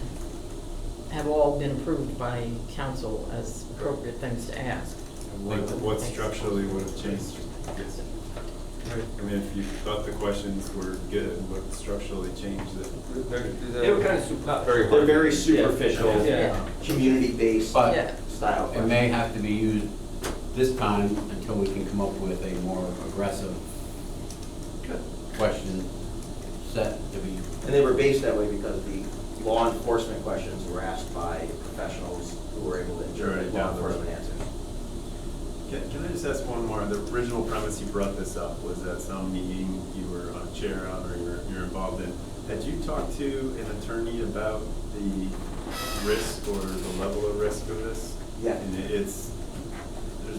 Speaker 9: have all been approved by council as appropriate things to ask.
Speaker 5: What structurally would have changed? I mean, if you thought the questions were good, what structurally changed it?
Speaker 7: They were kind of
Speaker 6: Not very hard.
Speaker 3: They're very superficial,
Speaker 7: Yeah.
Speaker 3: community-based
Speaker 1: But
Speaker 9: Yeah.
Speaker 3: style.
Speaker 1: it may have to be used this time until we can come up with a more aggressive question set to be.
Speaker 3: And they were based that way because the law enforcement questions were asked by professionals who were able to interpret law enforcement answers.
Speaker 5: Can I just ask one more? The original premise you brought this up was at some meeting you were on a chair on or you're involved in. Had you talked to an attorney about the risk or the level of risk of this?
Speaker 3: Yeah.
Speaker 5: And there's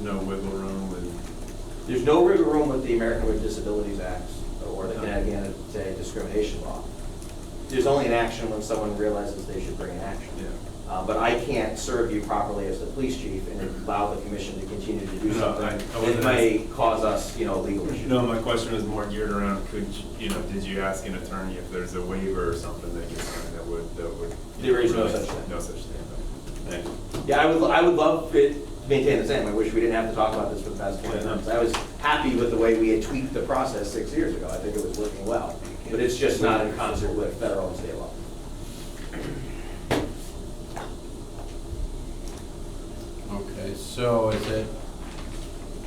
Speaker 5: no wiggle room with,
Speaker 3: There's no wiggle room with the American with Disabilities Act or the Connecticut Anti-Discrimination Law. there's only an action when someone realizes they should bring an action. But I can't serve you properly as the police chief and allow the commission to continue to do
Speaker 5: No,
Speaker 3: something
Speaker 5: I
Speaker 3: that
Speaker 5: wasn't
Speaker 3: may cause us, legal issues.
Speaker 5: No, my question was more geared around, did you ask an attorney if there's a waiver or something that you signed that would?
Speaker 3: There is no such thing.
Speaker 5: No such thing. Thank you.
Speaker 3: Yeah, I would love it to maintain the same. I wish we didn't have to talk about this for the past 20 months. I was happy with the way we had tweaked the process 6 years ago. I think it was working well. But it's just not in concert with federal and state law.
Speaker 1: Okay, so is it?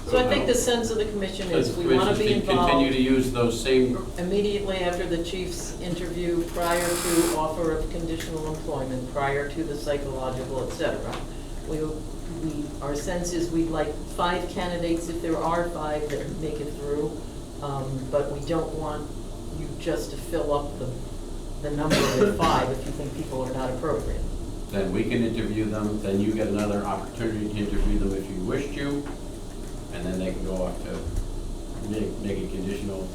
Speaker 9: So I think the sense of the commission is
Speaker 1: Does the
Speaker 9: we want to
Speaker 1: commission
Speaker 9: be
Speaker 1: continue to
Speaker 9: involved
Speaker 1: use those same,
Speaker 9: immediately after the chief's interview, prior to offer of conditional employment, prior to the psychological, et cetera. Our sense is we'd like 5 candidates, if there are 5 that make it through, but we don't want you just to fill up the number of 5 if you think people are not appropriate.
Speaker 1: then we can interview them, then you get another opportunity to interview them if you wish to, and then they can go up to make a conditional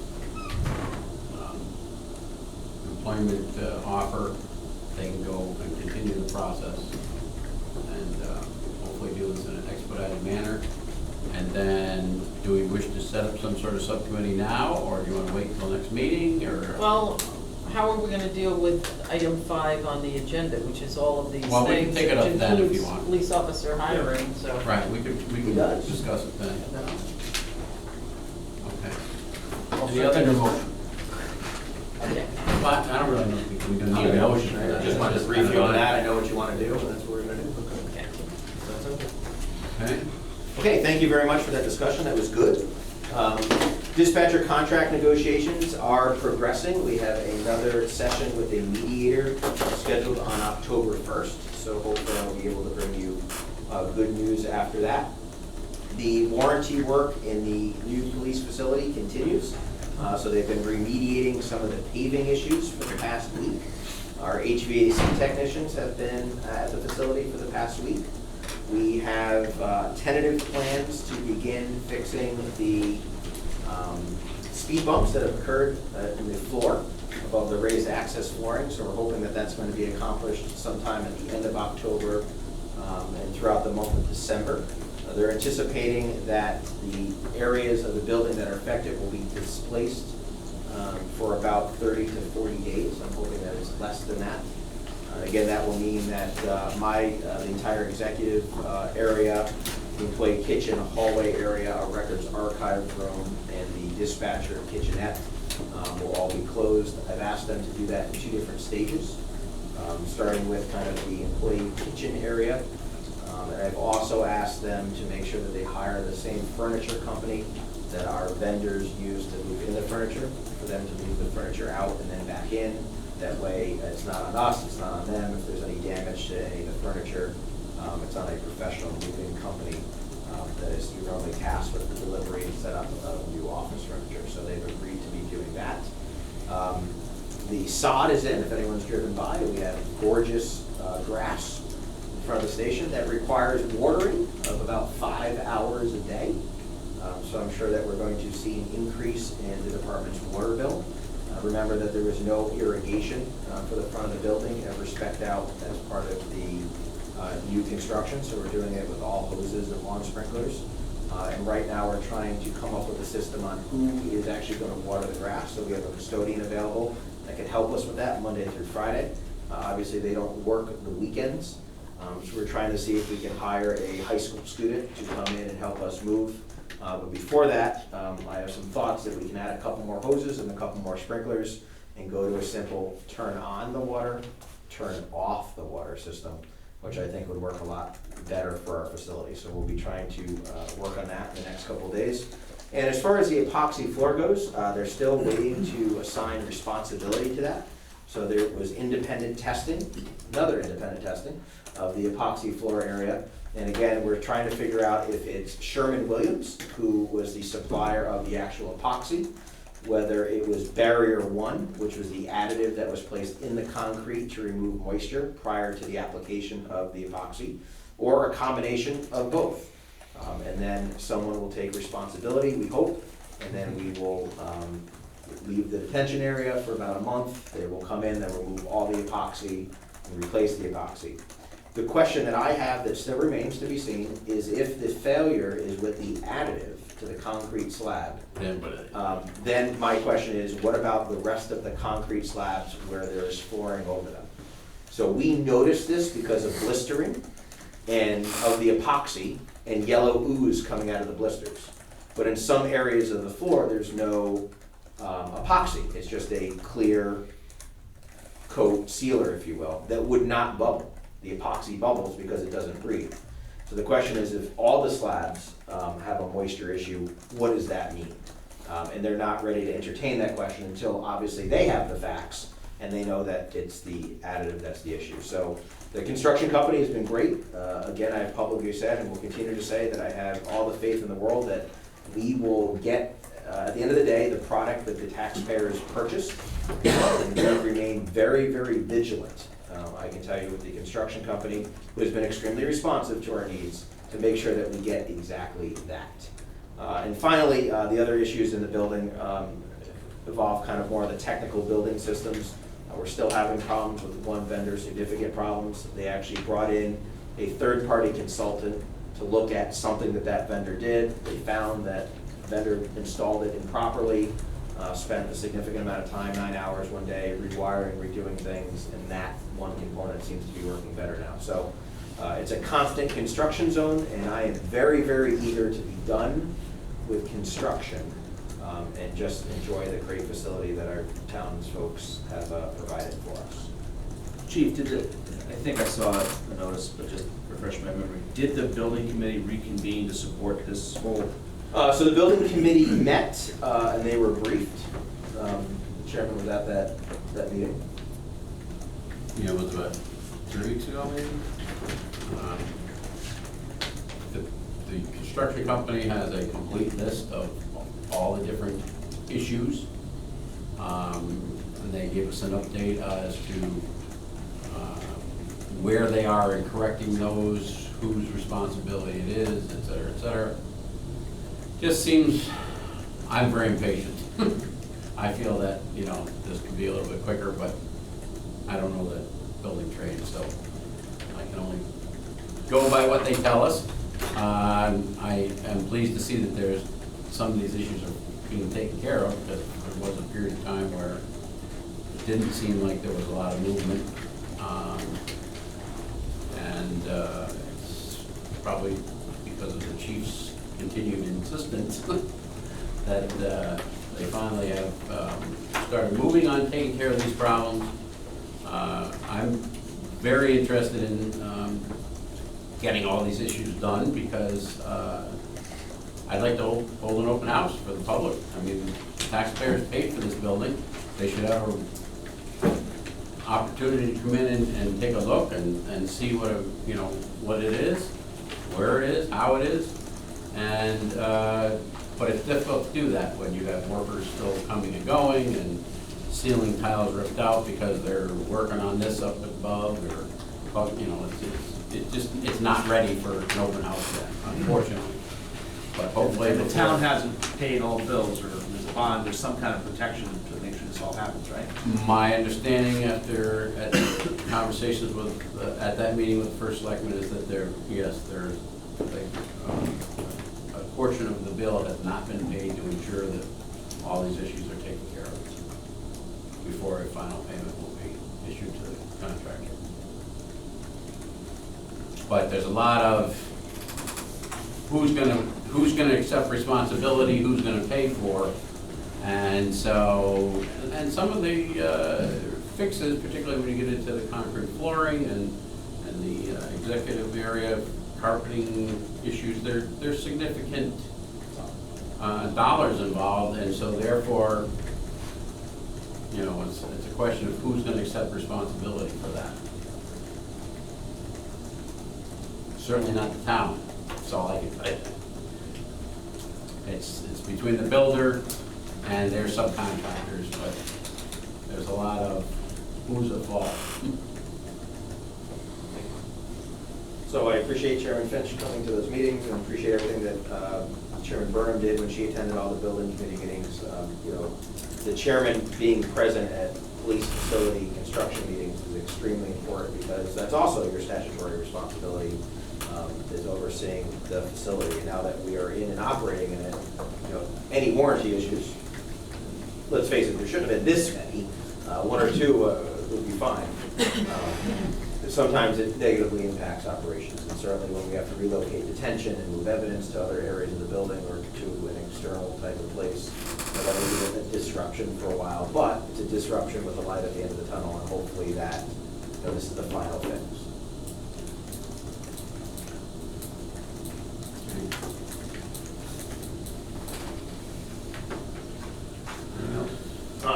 Speaker 1: employment offer. They can go and continue the process and hopefully do this in an expedited manner. And then, do we wish to set up some sort of subcommittee now, or do you want to wait until next meeting, or?
Speaker 9: Well, how are we gonna deal with item 5 on the agenda, which is all of these things?
Speaker 1: Well, we can take it up
Speaker 9: which
Speaker 1: then if you
Speaker 9: includes
Speaker 1: want.
Speaker 9: Police officer hiring, so.
Speaker 1: Right, we can
Speaker 3: does.
Speaker 1: discuss it then. Okay.
Speaker 3: Any other motion?
Speaker 9: Okay.
Speaker 1: But I don't really know if we don't need a motion for that.
Speaker 3: I just wanted to brief you on that. I know what you want to do, and that's what we're going to do.
Speaker 9: Okay.
Speaker 3: That's okay.
Speaker 1: Okay.
Speaker 3: Okay, thank you very much for that discussion, that was good. Dispatcher contract negotiations are progressing. We have another session with a mediator scheduled on October 1st, so hopefully I'll be able to bring you good news after that. The warranty work in the new police facility continues, so they've been remediating some of the paving issues for the past week. Our HVAC technicians have been at the facility for the past week. We have tentative plans to begin fixing the speed bumps that have occurred in the floor above the raised access flooring. So we're hoping that that's going to be accomplished sometime at the end of October and throughout the month of December. They're anticipating that the areas of the building that are affected will be displaced for about 30 to 40 days. I'm hoping that it's less than that. Again, that will mean that the entire executive area, the employee kitchen, hallway area, our records archive room, and the dispatcher kitchenette will all be closed. I've asked them to do that in 2 different stages, starting with kind of the employee kitchen area. And I've also asked them to make sure that they hire the same furniture company that our vendors use to move in the furniture, for them to move the furniture out and then back in. That way, it's not on us, it's not on them. If there's any damage to any of the furniture, it's on a professional moving company that is normally tasked with the delivery and setup of new office furniture. So they've agreed to be doing that. The sod is in, if anyone's driven by. We have gorgeous grass in front of the station that requires watering of about 5 hours a day. So I'm sure that we're going to see an increase in the department's water bill. Remember that there was no irrigation for the front of the building ever spec'd out as part of the new construction, so we're doing it with all hoses and lawn sprinklers. And right now we're trying to come up with a system on who is actually going to water the grass. So we have a custodian available that can help us with that Monday through Friday. Obviously they don't work the weekends, so we're trying to see if we can hire a high school student to come in and help us move. But before that, I have some thoughts that we can add a couple more hoses and a couple more sprinklers and go to a simple turn on the water, turn off the water system, which I think would work a lot better for our facility. So we'll be trying to work on that in the next couple of days. And as far as the epoxy floor goes, they're still waiting to assign responsibility to that. So there was independent testing, another independent testing of the epoxy floor area. And again, we're trying to figure out if it's Sherman-Williams, who was the supplier of the actual epoxy, whether it was Barrier 1, which was the additive that was placed in the concrete to remove moisture prior to the application of the epoxy, or a combination of both. And then someone will take responsibility, we hope, and then we will leave the detention area for about a month. They will come in, they'll remove all the epoxy and replace the epoxy. The question that I have that still remains to be seen is if the failure is with the additive to the concrete slab, then my question is, what about the rest of the concrete slabs where there's flooring over them? So we noticed this because of blistering and of the epoxy and yellow ooze coming out of the blisters. But in some areas of the floor, there's no epoxy. It's just a clear coat sealer, if you will, that would not bubble. The epoxy bubbles because it doesn't breathe. So the question is, if all the slabs have a moisture issue, what does that mean? And they're not ready to entertain that question until obviously they have the facts and they know that it's the additive that's the issue. So the construction company has been great. Again, I have publicly said and will continue to say that I have all the faith in the world that we will get, at the end of the day, the product that the taxpayers purchased. And we remain very, very vigilant. I can tell you with the construction company, who has been extremely responsive to our needs, to make sure that we get exactly that. And finally, the other issues in the building involve kind of more of the technical building systems. We're still having problems with one vendor, significant problems. They actually brought in a third-party consultant to look at something that that vendor did. They found that the vendor installed it improperly, spent a significant amount of time, 9 hours one day, rewiring, redoing things, and that one component seems to be working better now. So it's a constant construction zone, and I am very, very eager to be done with construction and just enjoy the great facility that our townsfolk have provided for us.
Speaker 10: Chief, I think I saw a notice, but just refresh my memory. Did the building committee reconvene to support this whole?
Speaker 3: So the building committee met and they were briefed. The chairman was at that meeting.
Speaker 1: Yeah, it was about 3 weeks ago, maybe? The construction company has a complete list of all the different issues. And they gave us an update as to where they are in correcting those, whose responsibility it is, et cetera, et cetera. Just seems, I'm very impatient. I feel that, this could be a little bit quicker, but I don't know the building trade, so I can only go by what they tell us. I am pleased to see that some of these issues are being taken care of, because there was a period of time where it didn't seem like there was a lot of movement. And it's probably because of the chief's continued insistence that they finally have started moving on taking care of these problems. I'm very interested in getting all these issues done because I'd like to hold an open house for the public. I mean, taxpayers paid for this building. They should have an opportunity to come in and take a look and see what it is, where it is, how it is. And but it's difficult to do that when you have workers still coming and going and ceiling tiles ripped out because they're working on this up above, or it's not ready for an open house yet, unfortunately. But hopefully
Speaker 10: The town hasn't paid all bills, or there's a bond, there's some kind of protection to make sure this all happens, right?
Speaker 1: My understanding at conversations with, at that meeting with the first selectman is that there's a portion of the bill has not been paid to ensure that all these issues are taken care of before a final payment will be issued to the contractor. But there's a lot of who's gonna accept responsibility, who's gonna pay for, and so, and some of the fixes, particularly when you get into the concrete flooring and the executive area carpeting issues, there's significant dollars involved, and so therefore, it's a question of who's gonna accept responsibility for that. Certainly not the town, that's all I can tell you. It's between the builder and their subcontractors, but there's a lot of who's at fault.
Speaker 3: So I appreciate Chairman Finch coming to those meetings and appreciate everything that Chairman Burnham did when she attended all the building committee meetings. You know, the chairman being present at police facility construction meetings is extremely important because that's also your statutory responsibility, is overseeing the facility. And now that we are in and operating in it, you know, any warranty issues, let's face it, there shouldn't have been this many. One or two would be fine. Sometimes it negatively impacts operations, and certainly when we have to relocate detention and move evidence to other areas of the building or to an external type of place, that will be a disruption for a while, but it's a disruption with a light at the end of the tunnel, and hopefully that, you know, this is the final fix.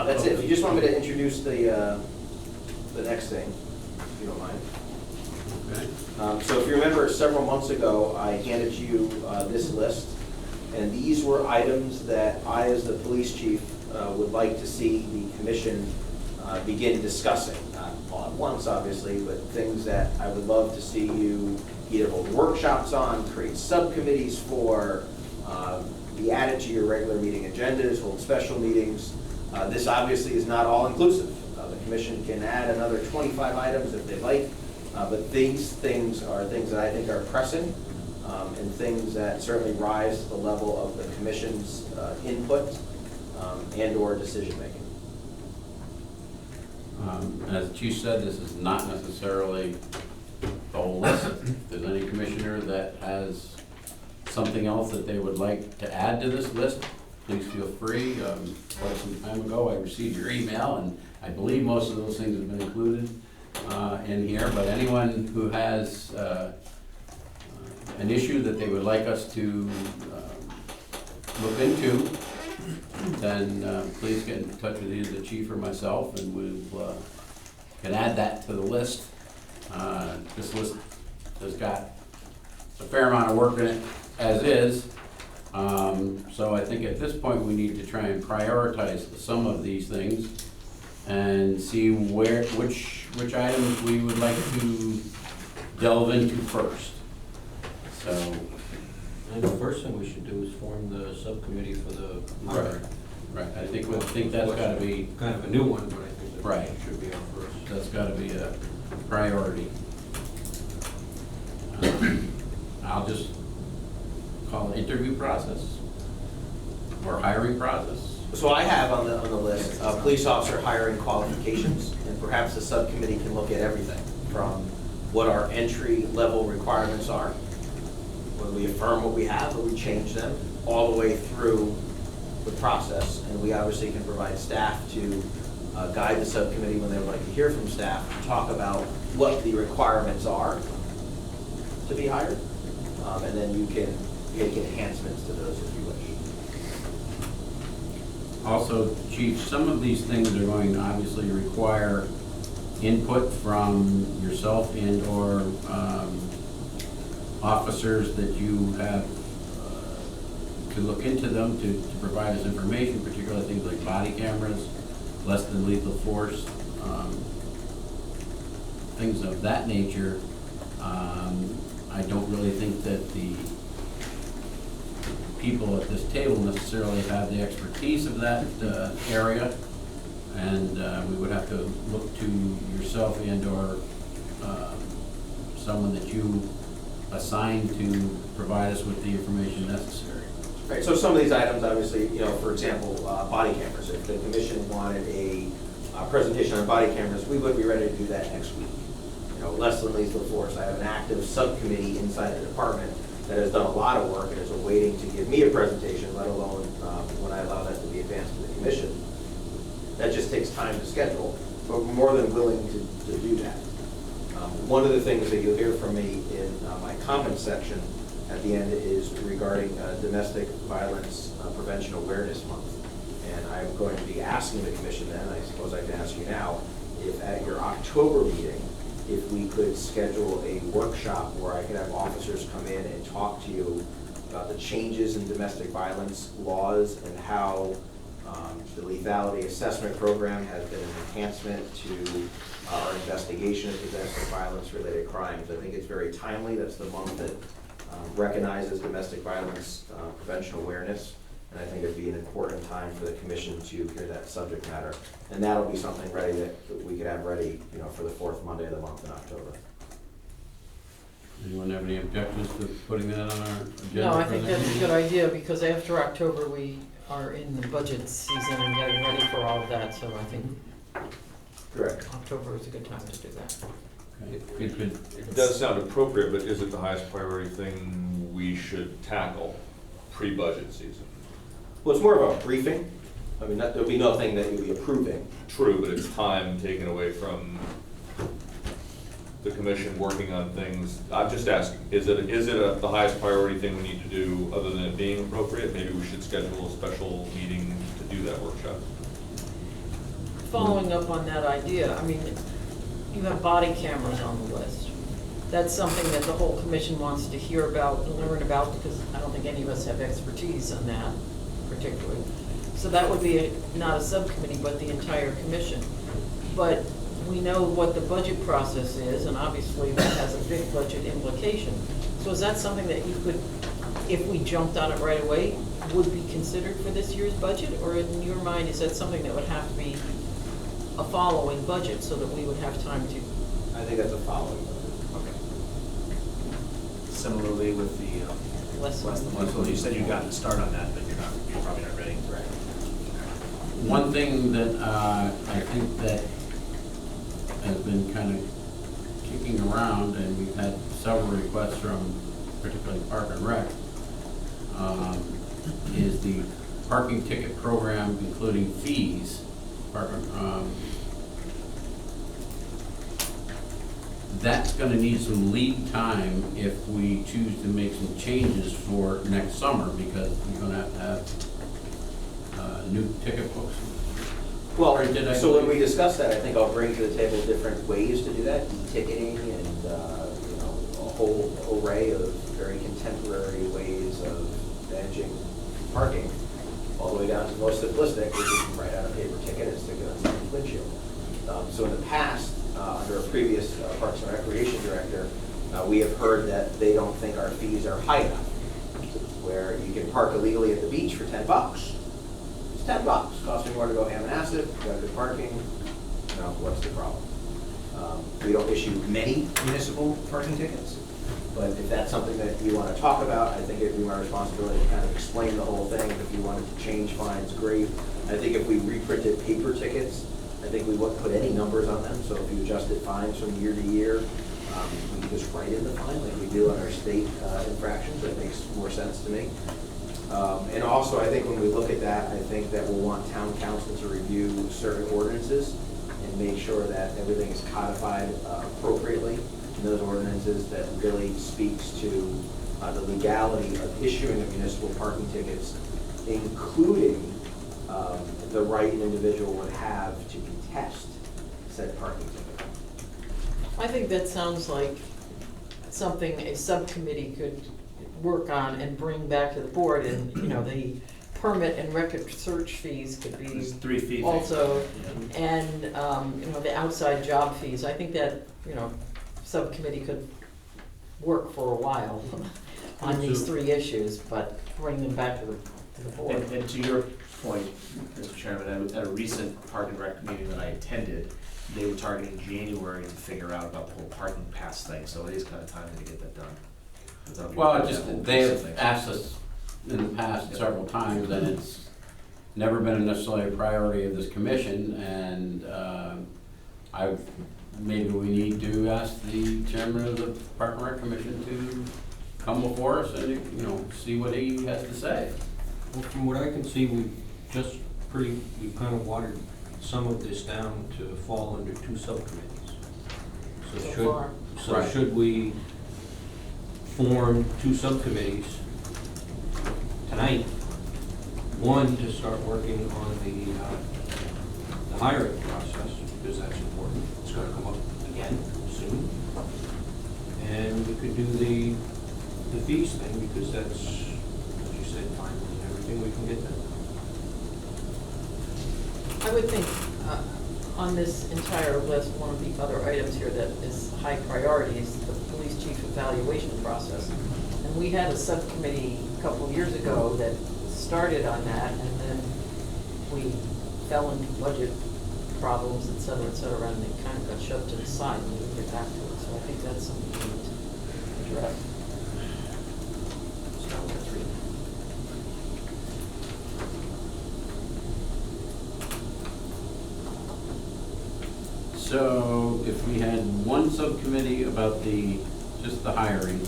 Speaker 3: That's it. If you just want me to introduce the next thing, if you don't mind.
Speaker 1: Okay.
Speaker 3: So if you remember, several months ago, I handed you this list, and these were items that I, as the police chief, would like to see the commission begin discussing. Not all at once, obviously, but things that I would love to see you either hold workshops on, create subcommittees for, be added to your regular meeting agendas, hold special meetings. This obviously is not all-inclusive. The commission can add another 25 items if they'd like, but these things are things that I think are pressing, and things that certainly rise to the level of the commission's input and/or decision-making.
Speaker 1: As the chief said, this is not necessarily the whole list. If there's any commissioner that has something else that they would like to add to this list, please feel free. Quite some time ago, I received your email, and I believe most of those things have been included in here, but anyone who has an issue that they would like us to look into, then please get in touch with either the chief or myself, and we can add that to the list. This list has got a fair amount of work in it as is, so I think at this point we need to try and prioritize some of these things and see which items we would like to delve into first. So,
Speaker 7: I think the first thing we should do is form the subcommittee for the library.
Speaker 1: right, I think that's got to be,
Speaker 7: Kind of a new one, but I think that
Speaker 1: Right.
Speaker 7: should be our first.
Speaker 1: that's got to be a priority. I'll just call it interview process or hiring process.
Speaker 3: So I have on the list, police officer hiring qualifications, and perhaps the subcommittee can look at everything from what our entry level requirements are, whether we affirm what we have or we change them, all the way through the process. And we obviously can provide staff to guide the subcommittee when they would like to hear from staff, to talk about what the requirements are to be hired, and then you can make enhancements to those if you wish.
Speaker 1: Also, Chief, some of these things are going to obviously require input from yourself and/or officers that you have to look into them to provide us information, particularly things like body cameras, less than lethal force, things of that nature. I don't really think that the people at this table necessarily have the expertise of that area, and we would have to look to yourself and/or someone that you assign to provide us with the information necessary.
Speaker 3: Right, so some of these items, obviously, you know, for example, body cameras. If the commission wanted a presentation on body cameras, we would be ready to do that next week. You know, less than lethal force. I have an active subcommittee inside the department that has done a lot of work and is waiting to give me a presentation, let alone when I allow that to be advanced to the commission. That just takes time to schedule, but we're more than willing to do that. One of the things that you'll hear from me in my comments section at the end is regarding Domestic Violence Prevention Awareness Month. And I'm going to be asking the commission then, I suppose I can ask you now, if at your October meeting, if we could schedule a workshop where I could have officers come in and talk to you about the changes in domestic violence laws and how the lethality assessment program has been an enhancement to our investigation of domestic violence related crimes. I think it's very timely. That's the month that recognizes domestic violence prevention awareness, and I think it'd be an important time for the commission to hear that subject matter. And that'll be something ready that we could have ready, for the fourth Monday of the month in October.
Speaker 1: Anyone have any objections to putting that on our agenda?
Speaker 9: No, I
Speaker 1: for
Speaker 9: think
Speaker 1: next
Speaker 9: that's a
Speaker 1: meeting?
Speaker 9: good idea, because after October, we are in the budget season and getting ready for all of that, so I think
Speaker 3: Correct.
Speaker 9: October is a good time to do that.
Speaker 1: Okay. Good.
Speaker 6: It does sound appropriate, but is it the highest priority thing we should tackle pre-budget season?
Speaker 3: Well, it's more of a briefing. I mean, there'll be nothing that you'll be approving.
Speaker 6: True, but it's time taken away from the commission working on things. I'm just asking, is it the highest priority thing we need to do other than it being appropriate? Maybe we should schedule a special meeting to do that workshop.
Speaker 9: Following up on that idea, I mean, you have body cameras on the list. That's something that the whole commission wants to hear about and learn about, because I don't think any of us have expertise on that particularly. So that would be not a subcommittee, but the entire commission. But we know what the budget process is, and obviously that has a big budget implication. So is that something that you could, if we jumped on it right away, would be considered for this year's budget? Or in your mind, is that something that would have to be a following budget so that we would have time to?
Speaker 3: I think that's a following.
Speaker 9: Okay.
Speaker 10: Similarly with the,
Speaker 9: Less than
Speaker 10: less than you said you got to start on that, but you're probably not ready.
Speaker 3: Right.
Speaker 1: One thing that I think that has been kind of kicking around, and we've had several requests from particularly Park and Rec, is the parking ticket program, including fees. That's gonna need some lead time if we choose to make some changes for next summer, because we're gonna have new ticket books.
Speaker 3: Well,
Speaker 1: Printed, I
Speaker 3: so when
Speaker 1: believe.
Speaker 3: we discuss that, I think I'll bring to the table different ways to do that, e-ticketing and, a whole array of very contemporary ways of managing parking, all the way down to the most simplistic, which is write out a paper ticket and stick it on someone's windshield. So in the past, under a previous Parks and Recreation director, we have heard that they don't think our fees are high enough, where you can park illegally at the beach for $10. It's $10, costs me more to go Hammonasset, got good parking, what's the problem? We don't issue many municipal parking tickets, but if that's something that you want to talk about, I think it'd be my responsibility to kind of explain the whole thing. If you wanted to change fines, great. I think if we reprinted paper tickets, I think we wouldn't put any numbers on them, so if you adjusted fines from year to year, we can just write in the fine like we do on our state infractions. That makes more sense to me. And also, I think when we look at that, I think that we'll want town council to review certain ordinances and make sure that everything is codified appropriately in those ordinances that really speaks to the legality of issuing of municipal parking tickets, including the right an individual would have to contest said parking ticket.
Speaker 9: I think that sounds like something a subcommittee could work on and bring back to the board, and, the permit and record search fees could be
Speaker 10: There's 3 fee things.
Speaker 9: also,
Speaker 10: Yeah.
Speaker 9: and, the outside job fees. I think that, subcommittee could work for a while on these 3 issues, but bring them back to the board.
Speaker 10: And to your point, Mr. Chairman, at a recent Park and Rec meeting that I attended, they were targeting January to figure out about the whole parking pass thing, so it is kind of time to get that done.
Speaker 1: Well, they have asked us in the past several times, and it's never been necessarily a priority of this commission, and maybe we need to ask the chairman of the Park and Rec Commission to come before us and, see what he has to say.
Speaker 11: Well, from what I can see, we've kind of watered some of this down to fall under 2 subcommittees.
Speaker 9: So far.
Speaker 11: So
Speaker 1: Right.
Speaker 11: should we form 2 subcommittees tonight? One, to start working on the hiring process, because that's important. It's gonna come up again soon. And we could do the fees thing, because that's, as you said, time and everything, we can get that.
Speaker 9: I would think, on this entire list, one of the other items here that is high priority is the police chief evaluation process. And And we had a subcommittee a couple of years ago that started on that, and then we fell into budget problems, et cetera, and it kind of got shoved to the side, and we didn't get back to it. So I think that's something we need to address. So that's really.
Speaker 1: So if we had one subcommittee about just the hiring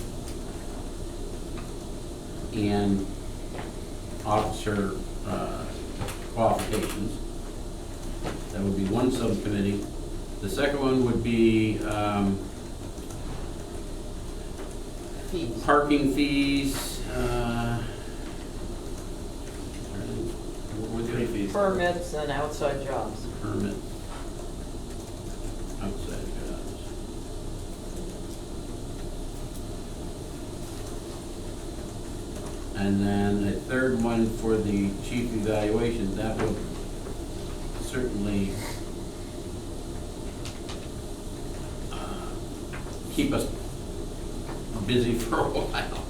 Speaker 1: and officer qualifications, that would be one subcommittee. The second one would be
Speaker 9: Fees.
Speaker 1: parking fees, what were the other fees?
Speaker 9: Permits and outside jobs.
Speaker 1: Permit. Outside jobs. And then a third one for the chief evaluation, that would certainly keep us busy for a while.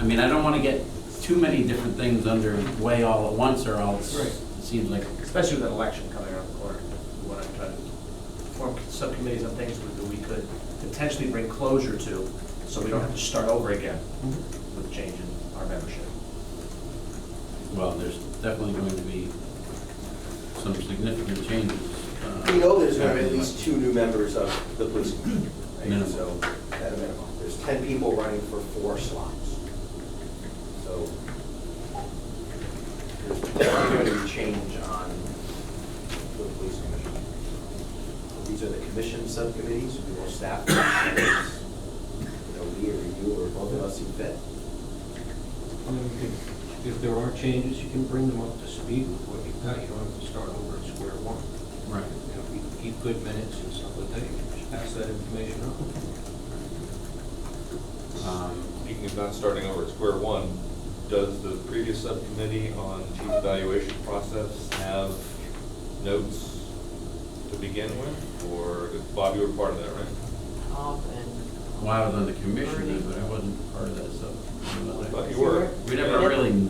Speaker 1: I mean, I don't want to get too many different things underway all at once, or else
Speaker 10: Right.
Speaker 1: it seems like,
Speaker 10: Especially with an election coming around the corner. We want to try to form subcommittees on things that we could potentially bring closure to, so we don't have to start over again with change in our membership.
Speaker 1: well, there's definitely going to be some significant changes.
Speaker 3: We know there's going to be at least 2 new members of the police commission, right?
Speaker 1: Minimum.
Speaker 3: So, at a minimum. There's 10 people running for 4 slots. So, there's definitely going to be change on the police commission. These are the commission subcommittees, we will staff them. We or you or both of us see fit.
Speaker 11: If there are changes, you can bring them up to speed with what you've got. You don't have to start over at square one.
Speaker 1: Right.
Speaker 11: You know, if you keep good minutes and stuff like that, you can just pass that information on.
Speaker 6: Speaking of not starting over at square one, does the previous subcommittee on chief evaluation process have notes to begin with? Or, Bob, you were part of that, right?
Speaker 9: And
Speaker 1: Well, I was on the commission then, but I wasn't part of that, so.
Speaker 6: I thought you were.
Speaker 1: We never really,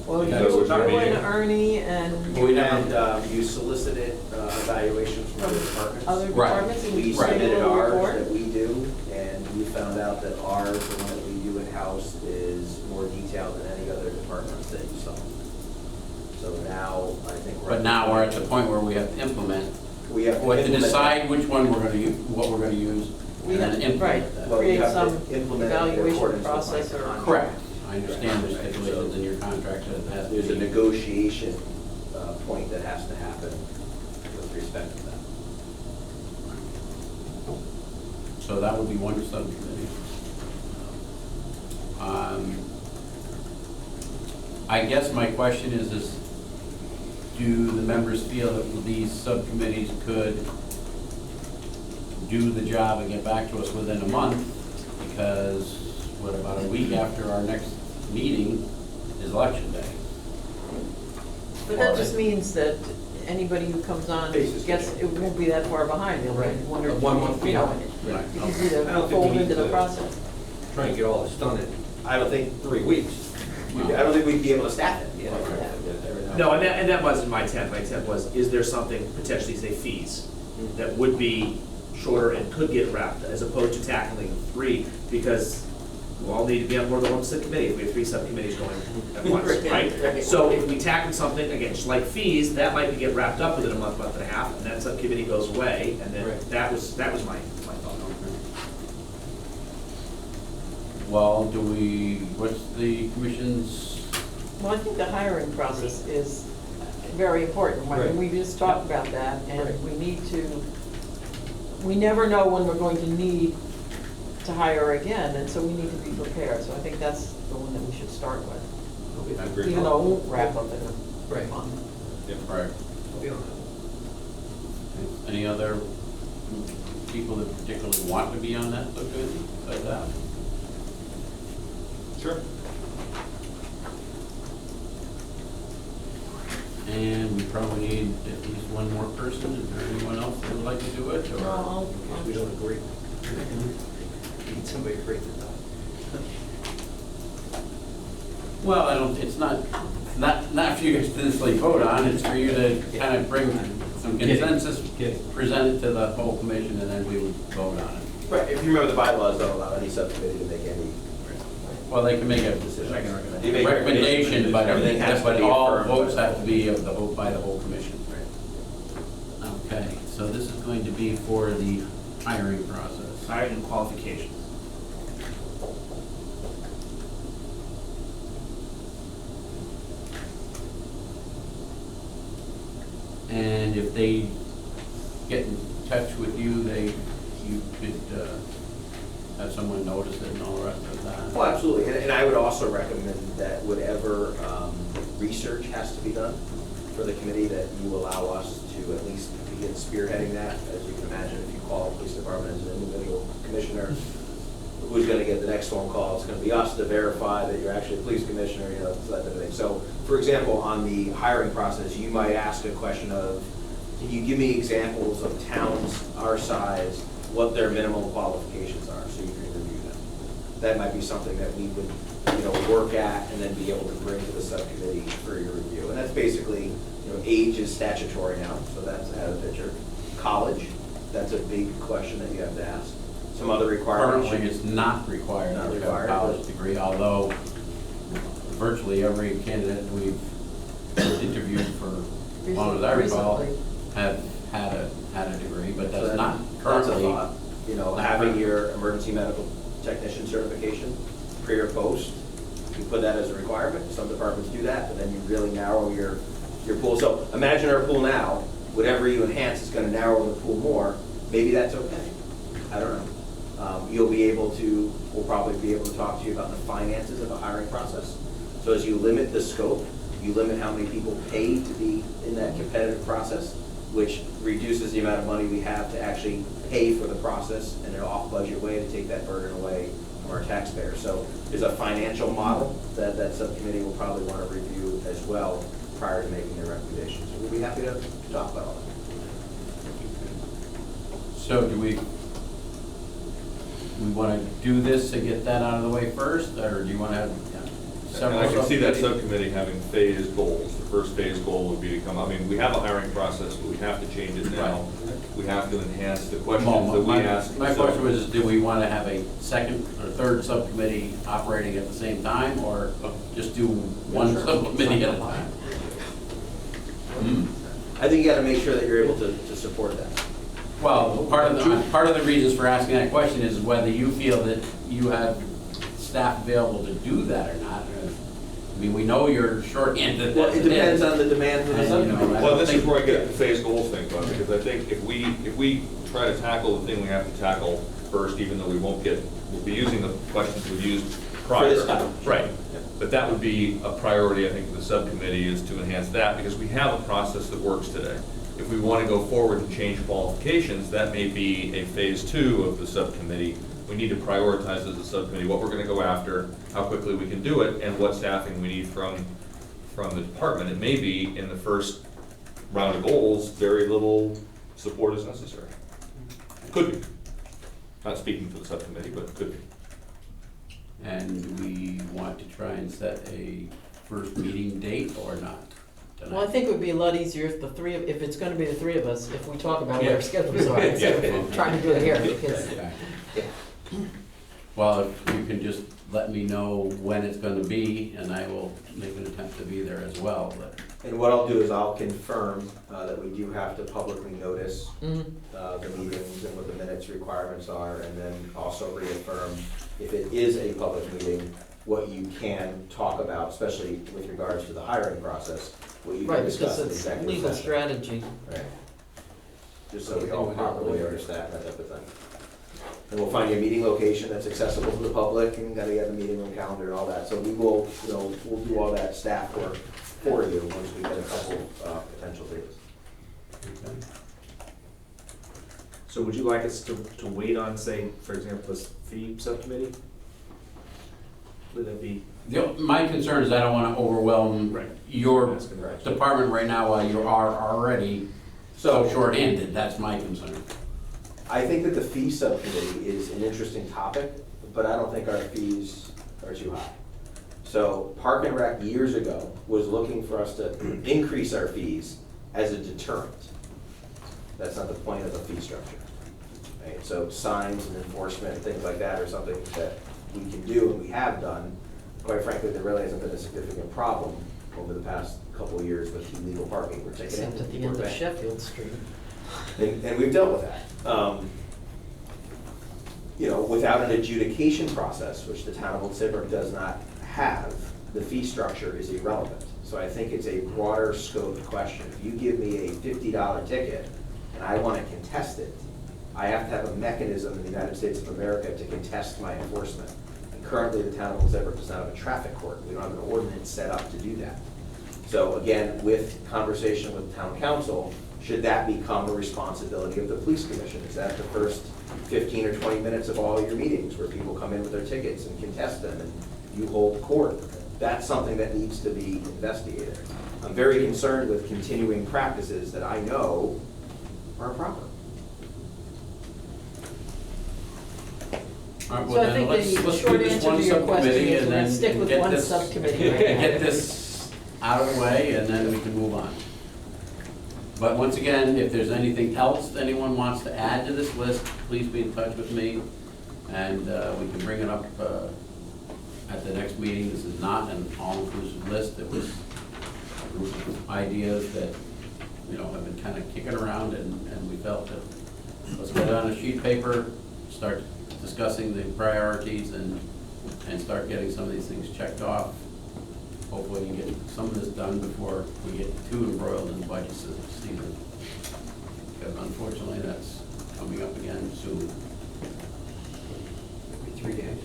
Speaker 9: well,
Speaker 6: Yeah,
Speaker 9: you
Speaker 6: that was your
Speaker 9: and
Speaker 6: meeting.
Speaker 9: Ernie and
Speaker 1: We never-
Speaker 3: And you solicited evaluations from other departments.
Speaker 9: other
Speaker 1: Right.
Speaker 9: departments, and
Speaker 3: We
Speaker 9: you submitted
Speaker 3: submitted
Speaker 9: a
Speaker 3: ours
Speaker 9: report.
Speaker 3: that we do, and we found out that ours, the one that we do in-house, is more detailed than any other departments that you saw. So now, I think we're.
Speaker 1: but now we're at the point where we have to implement,
Speaker 3: We have
Speaker 1: we have to
Speaker 3: implement
Speaker 1: decide which one we're gonna use, what we're gonna use,
Speaker 9: We
Speaker 1: and then
Speaker 9: have-
Speaker 1: implement
Speaker 9: right.
Speaker 1: that.
Speaker 3: Well, you
Speaker 9: create
Speaker 3: have to
Speaker 9: some
Speaker 3: implement it in
Speaker 9: evaluation
Speaker 3: accordance with
Speaker 9: process
Speaker 3: my
Speaker 9: or-
Speaker 3: contract.
Speaker 1: Correct. I understand the
Speaker 3: Right, right.
Speaker 1: stipulations in your contract that has to
Speaker 3: There's a
Speaker 1: be.
Speaker 3: negotiation point that has to happen with respect to that.
Speaker 1: So that would be one subcommittee. I guess my question is, do the members feel that these subcommittees could do the job and get back to us within a month? Because, what, about a week after our next meeting is election day?
Speaker 9: But that just means that anybody who comes on
Speaker 3: Basis
Speaker 9: gets, it won't be that far behind, it'll be
Speaker 10: Right.
Speaker 9: one or two,
Speaker 10: 1 month
Speaker 9: you know,
Speaker 10: behind.
Speaker 1: Right.
Speaker 9: easy
Speaker 11: I don't
Speaker 9: to
Speaker 11: think we
Speaker 9: fold
Speaker 11: need
Speaker 9: into the
Speaker 11: to-
Speaker 9: process.
Speaker 11: Try and get all this done in
Speaker 3: I don't think,
Speaker 11: 3 weeks.
Speaker 3: I don't think we'd be able to staff it.
Speaker 9: Yeah.
Speaker 10: No, and that wasn't my intent. My intent was, is there something, potentially, say, fees, that would be shorter and could get wrapped, as opposed to tackling 3, because we'll all need to be on more than one subcommittee if we have 3 subcommittees going at once, right?
Speaker 9: Right.
Speaker 10: So if we tackled something, again, just like fees, that might get wrapped up within a month, month and a half, and that subcommittee goes away, and then
Speaker 11: Right.
Speaker 10: that was my thought.
Speaker 1: Well, what's the commission's,
Speaker 9: Well, I think the hiring process is very important. I mean,
Speaker 11: Right.
Speaker 9: we just talked about that,
Speaker 11: Right.
Speaker 9: and we never know when we're going to need to hire again, and so we need to be prepared. So I think that's the one that we should start with,
Speaker 6: I agree.
Speaker 9: even though it won't wrap up in a
Speaker 11: Right.
Speaker 9: month.
Speaker 1: right,
Speaker 11: I'll be on that.
Speaker 1: any other people that particularly want to be on that subcommittee, like that?
Speaker 6: Sure.
Speaker 1: And we probably need at least one more person. Is there anyone else that would like to do it, or?
Speaker 9: No,
Speaker 10: We don't agree.
Speaker 7: somebody break it down.
Speaker 1: Well, it's not for you guys to necessarily vote on, it's for you to kind of bring some consensus, present it to the whole commission, and then we would vote on it.
Speaker 3: Right, if you remember, the bylaws don't allow any subcommittee to make any
Speaker 1: Well, they can make a
Speaker 3: decision.
Speaker 1: recommendation, but
Speaker 3: Everything has to
Speaker 1: but
Speaker 3: be
Speaker 1: all
Speaker 3: affirmed
Speaker 1: votes
Speaker 3: by the
Speaker 1: have to be of the whole, by the whole commission. Okay, so this is going to be for the hiring process.
Speaker 10: Hiring and qualifications.
Speaker 1: And if they get in touch with you, you could have someone notice it and all the rest of that.
Speaker 3: Well, absolutely, and I would also recommend that whatever research has to be done for the committee, that you allow us to at least begin spearheading that. As you can imagine, if you call the police department as an individual commissioner, who's gonna get the next phone call? It's gonna be us to verify that you're actually a police commissioner, you know, so that type of thing. So, for example, on the hiring process, you might ask a question of, can you give me examples of towns our size, what their minimum qualifications are, so you can review them? That might be something that we would, you know, work at and then be able to bring to the subcommittee for your review. And that's basically, you know, age is statutory now, so that's out of the picture. College, that's a big question that you have to ask. Some other requirements.
Speaker 1: Currently, it's not required
Speaker 3: Not
Speaker 1: to have
Speaker 3: required,
Speaker 1: a college
Speaker 3: but-
Speaker 1: degree, although virtually every candidate we've interviewed for, as long as I recall,
Speaker 9: Recently.
Speaker 1: have had a degree, but
Speaker 3: So
Speaker 1: that's not
Speaker 3: That's a
Speaker 1: currently.
Speaker 3: thought. You know, having your emergency medical technician certification, pre or post, you put that as a requirement. Some departments do that, but then you really narrow your pool. So imagine our pool now, whatever you enhance is gonna narrow the pool more. Maybe that's okay. I don't know. We'll probably be able to talk to you about the finances of the hiring process. So as you limit the scope, you limit how many people pay to be in that competitive process, which reduces the amount of money we have to actually pay for the process in an off-budget way to take that burden away from our taxpayers. So there's a financial model that subcommittee will probably want to review as well prior to making their recommendations. So we'll be happy to talk about all that.
Speaker 1: So do we want to do this to get that out of the way first, or do you want to have
Speaker 6: And
Speaker 1: several?
Speaker 6: I can see that
Speaker 1: subcommittees?
Speaker 6: subcommittee having phased goals. The first phase goal would be to come, I mean, we have a hiring process, but we have to change it now. We have to enhance the questions that we ask.
Speaker 1: My question was, do we want to have a second or third subcommittee operating at the same time, or just do one subcommittee at a time?
Speaker 3: I think you got to make sure that you're able to support that.
Speaker 1: Well, part of the reasons for asking that question is whether you feel that you have staff available to do that or not. I mean, we know you're short-handed.
Speaker 3: Well,
Speaker 1: as
Speaker 3: it
Speaker 1: it
Speaker 3: depends
Speaker 1: is.
Speaker 3: on the demand of the
Speaker 1: And, you know,
Speaker 3: subcommittee.
Speaker 1: I
Speaker 6: Well,
Speaker 1: don't
Speaker 6: this is
Speaker 1: think-
Speaker 6: where I get the phase goals thing, Bob, because I think if we try to tackle the thing we have to tackle first, even though we'll be using the questions we've used prior.
Speaker 3: For this time.
Speaker 6: Right, but that would be a priority, I think, for the subcommittee, is to enhance that, because we have a process that works today. If we want to go forward and change qualifications, that may be a phase 2 of the subcommittee. We need to prioritize as a subcommittee what we're going to go after, how quickly we can do it, and what staffing we need from the department. It may be in the first round of goals, very little support is necessary. Could be. Not speaking for the subcommittee, but could be.
Speaker 1: And we want to try and set a first meeting date or not tonight?
Speaker 9: Well, I think it would be a lot easier if if it's gonna be the three of us, if we talk about what
Speaker 1: Yeah.
Speaker 9: our schedules are, instead of trying to do it here, because
Speaker 1: Okay. Well, if you can just let me know when it's gonna be, and I will make an attempt to be there as well, but.
Speaker 3: And what I'll do is I'll confirm that we do have to publicly notice
Speaker 9: Mhm.
Speaker 3: the meetings and what the minutes requirements are, and then also reaffirm, if it is a public meeting, what you can talk about, especially with regards to the hiring process, what you can
Speaker 9: right,
Speaker 3: discuss
Speaker 9: because
Speaker 3: in
Speaker 9: it's
Speaker 3: executive
Speaker 9: legal
Speaker 3: session.
Speaker 9: strategy.
Speaker 3: Right. Just so we all properly understand that type of thing. And we'll find you a meeting location that's accessible to the public, and gotta get the meeting room calendar and all that. So we will, you know, we'll do all that staff work for you once we get a couple potential dates.
Speaker 1: Okay.
Speaker 10: So would you like us to wait on, say, for example, this fee subcommittee? Would that be?
Speaker 1: My concern is I don't wanna overwhelm
Speaker 10: Right.
Speaker 1: your
Speaker 10: That's correct.
Speaker 1: department right now while you are already so short-handed. That's my concern.
Speaker 3: I think that the fee subcommittee is an interesting topic. The but I don't think our fees are too high. So Park and Rec years ago was looking for us to increase our fees as a deterrent. That's not the point of the fee structure. Right? So signs and enforcement and things like that are something that we can do and we have done. Quite frankly, there really hasn't been a significant problem over the past couple of years with illegal parking. We're taking it.
Speaker 9: Except at the end of Sheffield Street.
Speaker 3: And we've dealt with that. You know, without an adjudication process, which the town of Old Saybrook does not have, the fee structure is irrelevant. So I think it's a broader scope question. If you give me a $50 ticket and I want to contest it, I have to have a mechanism in the United States of America to contest my enforcement. And currently, the town of Old Saybrook does not have a traffic court. We don't have an ordinance set up to do that. So again, with conversation with town council, should that become a responsibility of the police commission? Is that the first 15 or 20 minutes of all your meetings where people come in with their tickets and contest them and you hold court? That's something that needs to be investigated. I'm very concerned with continuing practices that I know are improper.
Speaker 1: All right,
Speaker 9: So
Speaker 1: well
Speaker 9: I
Speaker 1: then,
Speaker 9: think
Speaker 1: let's
Speaker 9: the
Speaker 1: do
Speaker 9: short
Speaker 1: this
Speaker 9: answer
Speaker 1: one
Speaker 9: to your question
Speaker 1: subcommittee
Speaker 9: is
Speaker 1: and
Speaker 9: we're gonna
Speaker 1: then
Speaker 9: stick with
Speaker 1: get
Speaker 9: one
Speaker 1: this-
Speaker 9: subcommittee right now.
Speaker 1: Get this out of the way and then we can move on. But once again, if there's anything else anyone wants to add to this list, please be in touch with me and we can bring it up at the next meeting. This is not an all-inclusive list. It was a group of ideas that, you know, have been kind of kicking around and we felt that let's get it on a sheet of paper, start discussing the priorities and start getting some of these things checked off. Hopefully we can get some of this done before we get too embroiled in the budget season. Because unfortunately, that's coming up again soon.
Speaker 3: 3 days.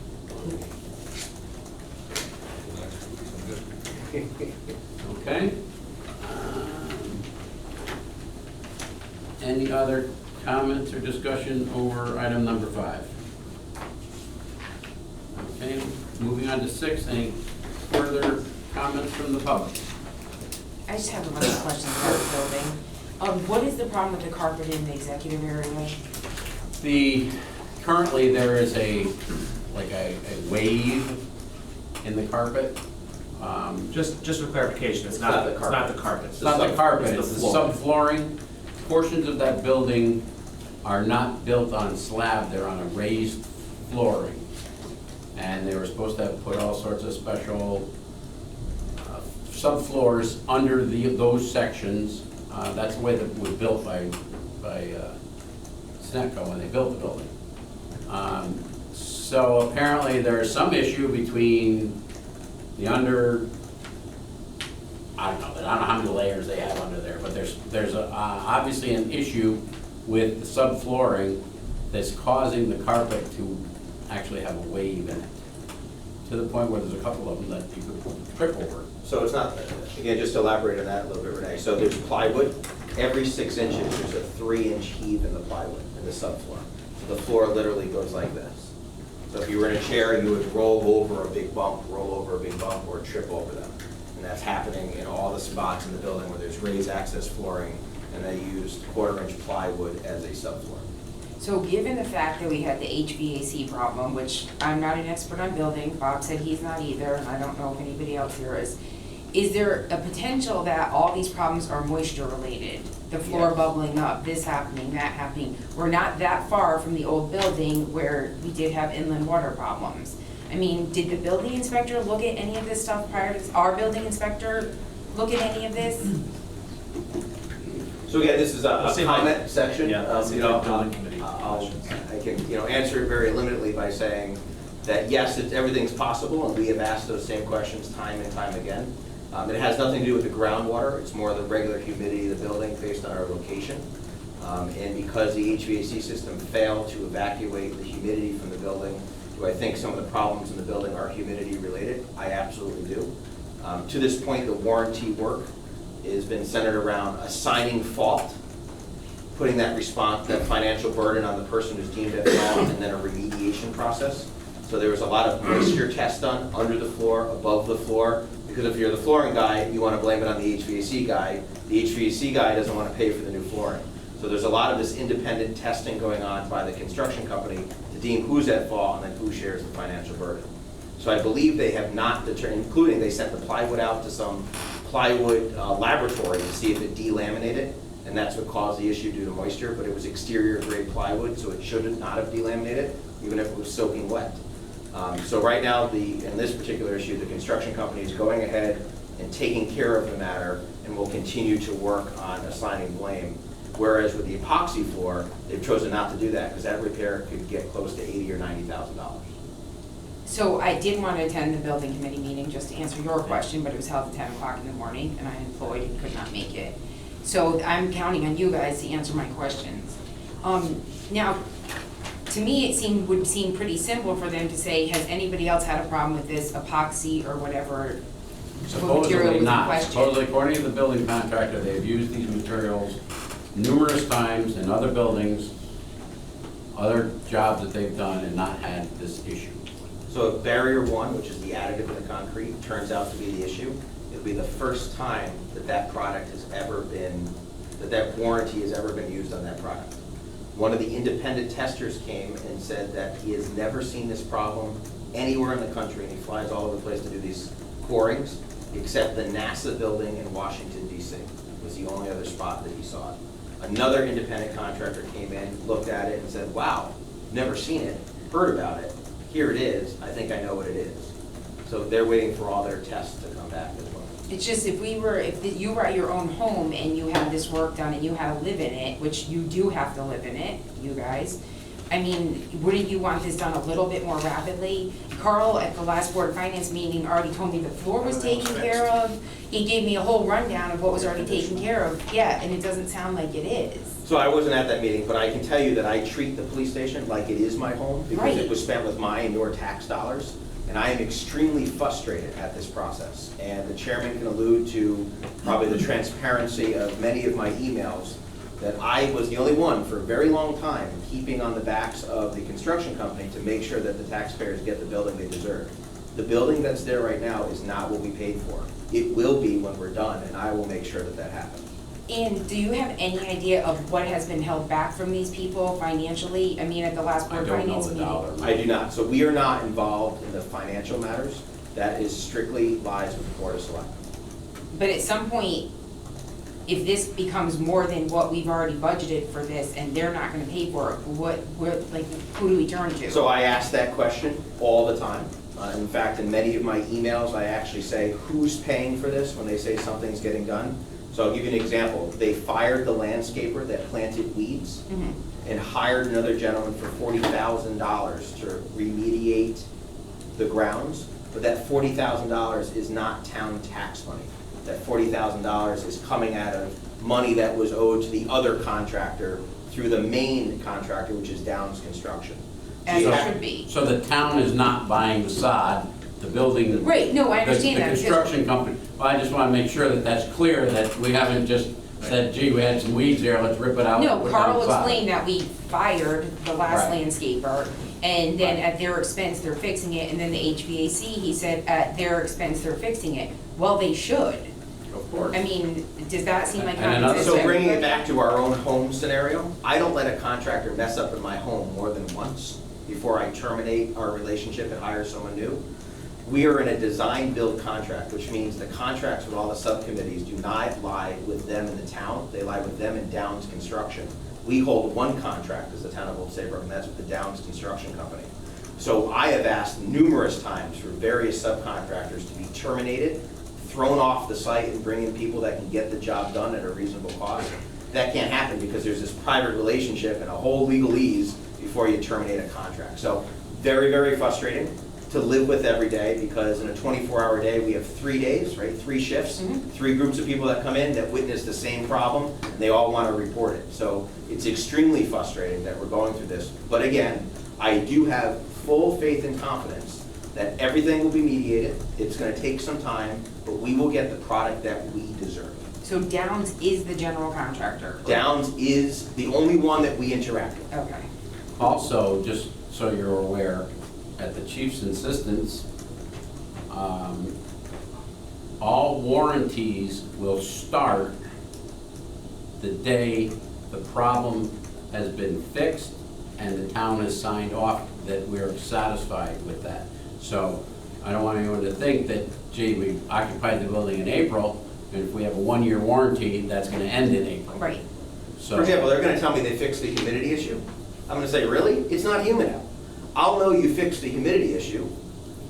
Speaker 1: Okay? Any other comments or discussion over item number 5? Okay, moving on to 6, any further comments from the public?
Speaker 4: I just have a bunch of questions about the building. What is the problem with the carpet in the executive area?
Speaker 1: Currently, there is a wave in the carpet.
Speaker 10: Just for clarification, it's not the carpet.
Speaker 1: It's not the carpet, it's the subflooring. Portions of that building are not built on slab, they're on a raised flooring. And they were supposed to have put all sorts of special subfloors under those sections. That's the way that it was built by Snetco when they built the building. So apparently there is some issue between the I don't know how many layers they have under there, but there's obviously an issue with the subflooring that's causing the carpet to actually have a wave in it, to the point where there's a couple of them that you could trip over.
Speaker 3: So it's not, again, just to elaborate on that a little bit, Renee. So there's plywood. Every 6 inches, there's a 3-inch heave in the plywood, in the subfloor. So the floor literally goes like this. So if you were in a chair, you would roll over a big bump, or trip over them. And that's happening in all the spots in the building where there's raised access flooring, and they used 1/4-inch plywood as a subfloor.
Speaker 4: So given the fact that we had the HVAC problem, which I'm not an expert on building, Bob said he's not either, and I don't know if anybody else here is there a potential that all these problems are moisture related? The floor
Speaker 3: Yes.
Speaker 4: bubbling up, this happening, that happening. We're not that far from the old building where we did have inland water problems. I mean, did the building inspector look at any of this stuff prior to, our building inspector look at any of this?
Speaker 3: So again, this is a comment section.
Speaker 10: Yeah, let's see
Speaker 3: You know,
Speaker 10: the building committee questions.
Speaker 3: I can, answer it very limitedly by saying that yes, everything's possible, and we have asked those same questions time and time again. It has nothing to do with the groundwater, it's more the regular humidity of the building based on our location. And because the HVAC system failed to evacuate the humidity from the building, do I think some of the problems in the building are humidity related? I absolutely do. To this point, the warranty work has been centered around assigning fault, putting that response, that financial burden on the person who's deemed at fault, and then a remediation process. So there was a lot of moisture tests done under the floor, above the floor, because if you're the flooring guy, you want to blame it on the HVAC guy. The HVAC guy doesn't want to pay for the new flooring. So there's a lot of this independent testing going on by the construction company to deem who's at fault and then who shares the financial burden. So I believe they have not determined, including they sent the plywood out to some plywood laboratory to see if it delaminated, and that's what caused the issue due to moisture, but it was exterior grade plywood, so it should not have delaminated, even if it was soaking wet. So right now, in this particular issue, the construction company is going ahead and taking care of the matter and will continue to work on assigning blame. Whereas with the epoxy floor, they've chosen not to do that because that repair could get close to $80,000 or $90,000.
Speaker 4: So I did want to attend the building committee meeting, just to answer your question, but it was held at 10 o'clock in the morning, and I'm employed and could not make it. So I'm counting on you guys to answer my questions. Now, to me, it would seem pretty simple for them to say, has anybody else had a problem with this epoxy or whatever material
Speaker 1: Supposedly
Speaker 4: was in
Speaker 1: not.
Speaker 4: question?
Speaker 1: Supposedly, according to the building contractor, they've used these materials numerous times in other buildings, other jobs that they've done, and not had this issue.
Speaker 3: So if barrier one, which is the additive in the concrete, turns out to be the issue, it'll be the first time that that product has ever been, that warranty has ever been used on that product. One of the independent testers came and said that he has never seen this problem anywhere in the country, and he flies all over the place to do these corings, except the NASA building in Washington, D.C. was the only other spot that he saw it. Another independent contractor came in, looked at it, and said, wow, never seen it, heard about it, here it is, I think I know what it is. So they're waiting for all their tests to come back as well.
Speaker 4: It's just if you were at your own home and you had this work done and you had to live in it, which you do have to live in it, you guys, I mean, wouldn't you want this done a little bit more rapidly? Carl, at the last Board of Finance meeting, already told me the floor was taken care of. He gave me a whole rundown of what was already taken care of. Yeah, and it doesn't sound like it is.
Speaker 3: So I wasn't at that meeting, but I can tell you that I treat the police station like it is my home because it was spent with my and your tax dollars. And I am extremely frustrated at this process. And the chairman can allude to probably the transparency of many of my emails that I was the only one for a very long time keeping on the backs of the construction company to make sure that the taxpayers get the building they deserve. The building that's there right now is not what we paid for. It will be when we're done, and I will make sure that that happens.
Speaker 4: And do you have any idea of what has been held back from these people financially? I mean, at the last Board of Finance meeting.
Speaker 3: I do not. So we are not involved in the financial matters. That is strictly lies with the Board of Selectmen.
Speaker 4: But at some point, if this becomes more than what we've already budgeted for this and they're not gonna pay for it, who do we turn to?
Speaker 3: So I ask that question all the time. In fact, in many of my emails, I actually say, who's paying for this when they say something's getting done? So I'll give you an example. They fired the landscaper that planted weeds and hired another gentleman for $40,000 to remediate the grounds, but that $40,000 is not town tax money. That $40,000 is coming out of money that was owed to the other contractor through the main contractor, which is Downs Construction.
Speaker 4: As it should be.
Speaker 1: So the town is not buying the sod, the building.
Speaker 4: Right, no, I understand that.
Speaker 1: The construction company, well, I just want to make sure that that's clear, that we haven't just said, gee, we had some weeds there, let's rip it out.
Speaker 4: No,
Speaker 1: put down
Speaker 4: Carl
Speaker 1: sod.
Speaker 4: explained that we fired the last
Speaker 1: Right.
Speaker 4: landscaper, and then
Speaker 1: Right.
Speaker 4: at their expense, they're fixing it, and then the HVAC, he said, at their expense, they're fixing it. Well, they should.
Speaker 1: Of course.
Speaker 4: I mean, does that seem like
Speaker 1: And
Speaker 4: common
Speaker 1: another-
Speaker 4: sense?
Speaker 3: So
Speaker 4: to
Speaker 3: bringing it
Speaker 4: everybody?
Speaker 3: back to our own home scenario, I don't let a contractor mess up in my home more than once before I terminate our relationship and hire someone new. We are in a design-build contract, which means the contracts with all the subcommittees do not lie with them in the town, they lie with them in Downs Construction. We hold one contract as the town of Old Saybrook, and that's with the Downs Construction Company. So I have asked numerous times for various subcontractors to be terminated, thrown off the site, and bring in people that can get the job done at a reasonable cost. That can't happen because there's this private relationship and a whole legalese before you terminate a contract. So very, very frustrating to live with every day, because in a 24-hour day, we have 3 days, right? 3 shifts, 3 groups of people that come in that witness the same problem, and they all want to report it. So it's extremely frustrating that we're going through this. But again, I do have full faith and confidence that everything will be mediated. It's going to take some time, but we will get the product that we deserve.
Speaker 4: So Downs is the general contractor?
Speaker 3: Downs is the only one that we interact with.
Speaker 4: Okay.
Speaker 1: Also, just so you're aware, at the chief's insistence, all warranties will start the day the problem has been fixed and the town has signed off that we're satisfied with that. So I don't want anyone to think that, gee, we occupied the building in April, and if we have a 1-year warranty, that's gonna end in April.
Speaker 4: Right.
Speaker 1: So.
Speaker 3: For example, they're gonna tell me they fixed the humidity issue. I'm gonna say, really? It's not humid out. I'll know you fixed the humidity issue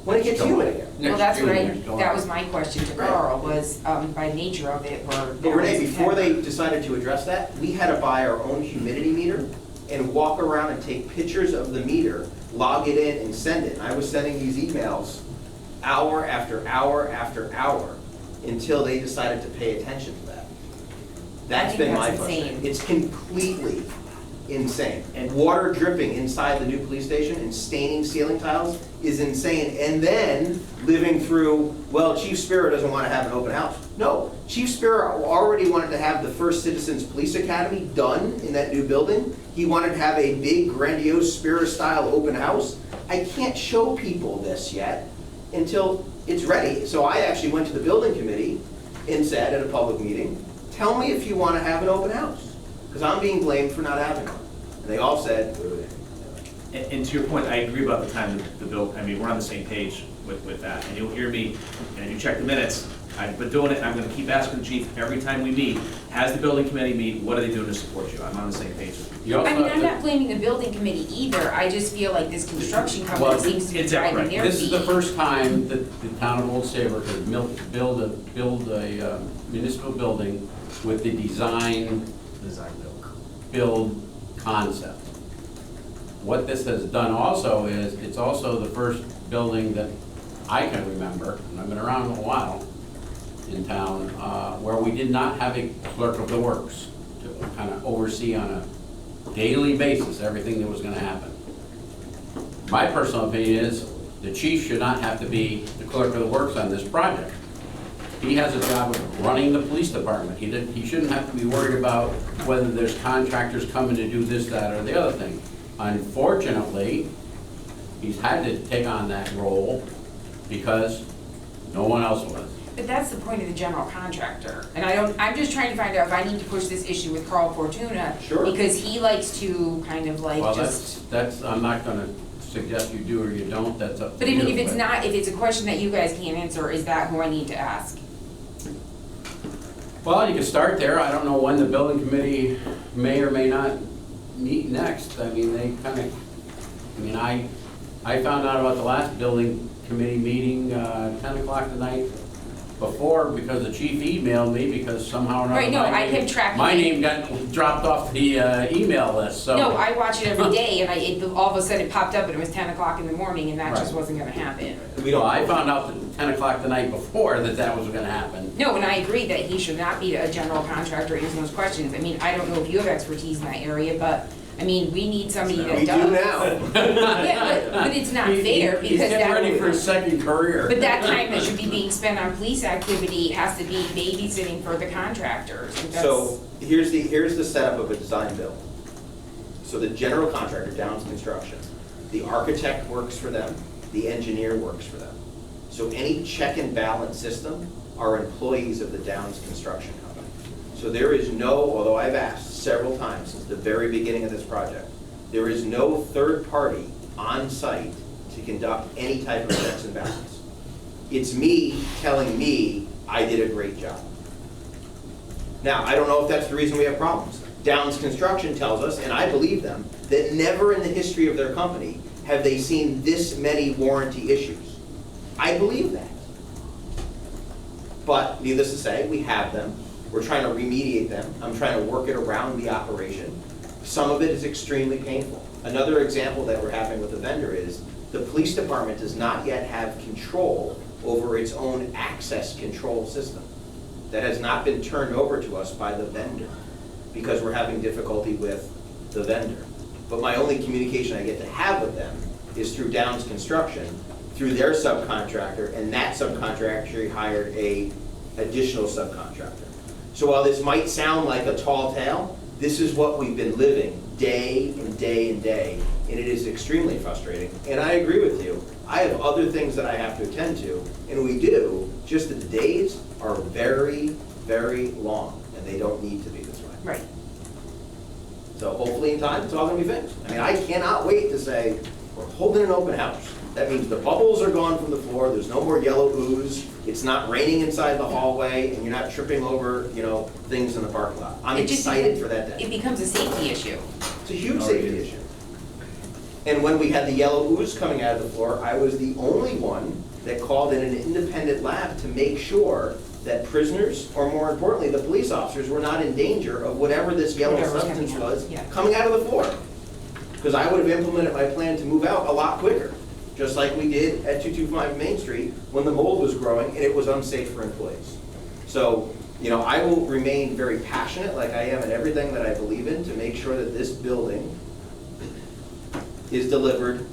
Speaker 3: when it gets humid again.
Speaker 4: Well, that's what
Speaker 1: Next June,
Speaker 4: that was my question to Carl, was, by nature of it, we're.
Speaker 3: Hey Renee, before they decided to address that, we had to buy our own humidity meter and walk around and take pictures of the meter, log it in and send it. And I was sending these emails hour after hour after hour until they decided to pay attention to that. That's been my
Speaker 4: that's
Speaker 3: frustration.
Speaker 4: insane.
Speaker 3: It's completely insane. And water dripping inside the new police station and staining ceiling tiles is insane. And then living through, well, Chief Spiro doesn't want to have an open house. No, Chief Spiro already wanted to have the first Citizens Police Academy done in that new building. He wanted to have a big, grandiose Spiro-style open house. I can't show people this yet until it's ready. So I actually went to the building committee and said at a public meeting, tell me if you want to have an open house, because I'm being blamed for not having one. And they all said,
Speaker 10: And to your point, I agree about the time of the bill, I mean, we're on the same page with that, and you'll hear me, and if you check the minutes, I've been doing it, and I'm gonna keep asking the chief every time we meet, has the building committee meet, what are they doing to support you? I'm on the same page with you.
Speaker 1: You also
Speaker 4: I mean,
Speaker 1: have
Speaker 4: I'm
Speaker 1: to-
Speaker 4: not blaming the building committee either, I just feel like this construction
Speaker 1: Well,
Speaker 4: company seems to be
Speaker 10: exactly
Speaker 4: driving
Speaker 10: right.
Speaker 4: their
Speaker 1: This is the
Speaker 4: feet.
Speaker 1: first time that the town of Old Saybrook has build a municipal building with the design build concept. What this has done also is, it's also the first building that I can remember, and I've been around a while in town, where we did not have a clerk of the works to kind of oversee on a daily basis everything that was gonna happen. My personal opinion is, the chief should not have to be the clerk of the works on this project. He has a job of running the police department. He shouldn't have to be worried about whether there's contractors coming to do this, that, or the other thing. Unfortunately, he's had to take on that role because no one else was.
Speaker 4: But that's the point of the general contractor, and I'm just trying to find out if I need to push this issue with Carl Fortuna.
Speaker 3: Sure.
Speaker 4: Because he likes to kind of like
Speaker 1: Well,
Speaker 4: just.
Speaker 1: that's, I'm not gonna suggest you do or you don't, that's up to
Speaker 4: But I
Speaker 1: you.
Speaker 4: mean, if it's a question that you guys can't answer, is that who I need to ask?
Speaker 1: Well, you can start there. I don't know when the building committee may or may not meet next. I mean, they kind of, I found out about the last building committee meeting, 10 o'clock the night before, because the chief emailed me, because somehow or another.
Speaker 4: Right, no,
Speaker 1: my
Speaker 4: I
Speaker 1: name-
Speaker 4: kept tracking
Speaker 1: My
Speaker 4: it.
Speaker 1: name got dropped off the email list, so.
Speaker 4: No, I watch it every day, and all of a sudden it popped up and it was 10 o'clock in the morning, and that just
Speaker 1: Right.
Speaker 4: wasn't gonna happen.
Speaker 1: Well, I found out at 10 o'clock the night before that was gonna happen.
Speaker 4: No, and I agree that he should not be a general contractor answering those questions. I mean, I don't know if you have expertise in that area, but, I mean, we need somebody that
Speaker 3: we
Speaker 4: does.
Speaker 3: do now.
Speaker 4: Yeah, but it's not fair,
Speaker 1: He's
Speaker 4: because
Speaker 1: getting
Speaker 4: that
Speaker 1: ready for
Speaker 4: would,
Speaker 1: his second career.
Speaker 4: but that time that should be being spent on police activity has to be babysitting for the contractors. And that's-
Speaker 3: So here's the setup of a design build. So the general contractor, Downs Construction, the architect works for them, the engineer works for them. So any check and balance system are employees of the Downs Construction Company. So there is no, although I've asked several times since the very beginning of this project, there is no third party on site to conduct any type of checks and balance. It's me telling me I did a great job. Now, I don't know if that's the reason we have problems. Downs Construction tells us, and I believe them, that never in the history of their company have they seen this many warranty issues. I believe that. But needless to say, we have them. We're trying to remediate them. I'm trying to work it around the operation. Some of it is extremely painful. Another example that we're having with the vendor is the police department does not yet have control over its own access control system. That has not been turned over to us by the vendor because we're having difficulty with the vendor. But my only communication I get to have with them is through Downs Construction, through their subcontractor, and that subcontractor hired a additional subcontractor. So while this might sound like a tall tale, this is what we've been living day and day and day, and it is extremely frustrating. And I agree with you. I have other things that I have to attend to, and we do, just that the days are very, very long, and they don't need to be this way.
Speaker 4: Right.
Speaker 3: So hopefully in time, it's all gonna be fixed. I mean, I cannot wait to say, we're holding an open house. That means the bubbles are gone from the floor, there's no more yellow ooze, it's not raining inside the hallway, and you're not tripping over, things in the parking lot. I'm
Speaker 4: It just
Speaker 3: excited
Speaker 4: becomes-
Speaker 3: for that day.
Speaker 4: It becomes a safety issue.
Speaker 3: It's a huge safety issue. And when we had the yellow ooze coming out of the floor, I was the only one that called in an independent lab to make sure that prisoners, or more importantly, the police officers, were not in danger of whatever this yellow
Speaker 4: Whatever's
Speaker 3: substance
Speaker 4: coming out,
Speaker 3: was
Speaker 4: yeah.
Speaker 3: coming out of the floor. Because I would have implemented my plan to move out a lot quicker, just like we did at 225 Main Street when the mold was growing and it was unsafe for employees. So, I will remain very passionate, like I am in everything that I believe in, to make sure that this building is delivered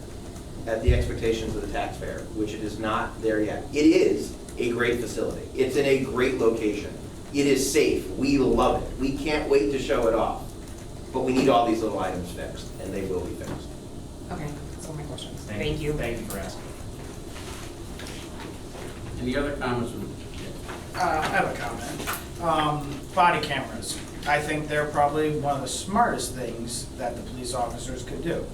Speaker 3: at the expectations of the taxpayer, which it is not there yet. It is a great facility. It's in a great location. It is safe. We love it. We can't wait to show it off. But we need all these little items fixed, and they will be fixed.
Speaker 4: Okay, that's all my questions. Thank you.
Speaker 10: Thank you for asking.
Speaker 1: Any other comments?
Speaker 12: I have a comment. Body cameras. I think they're probably one of the smartest things that the police officers could do.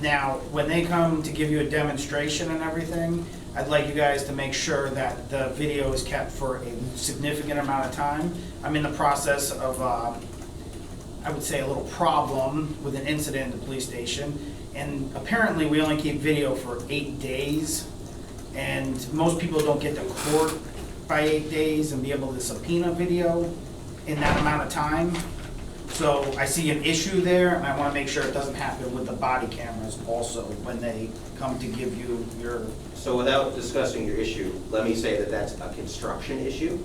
Speaker 12: Now, when they come to give you a demonstration and everything, I'd like you guys to make sure that the video is kept for a significant amount of time. I'm in the process of, I would say, a little problem with an incident at the police station. And apparently, we only keep video for 8 days. And most people don't get to court by 8 days and be able to subpoena video in that amount of time. So I see an issue there, and I want to make sure it doesn't happen with the body cameras also when they come to give you your...
Speaker 3: So without discussing your issue, let me say that that's a construction issue,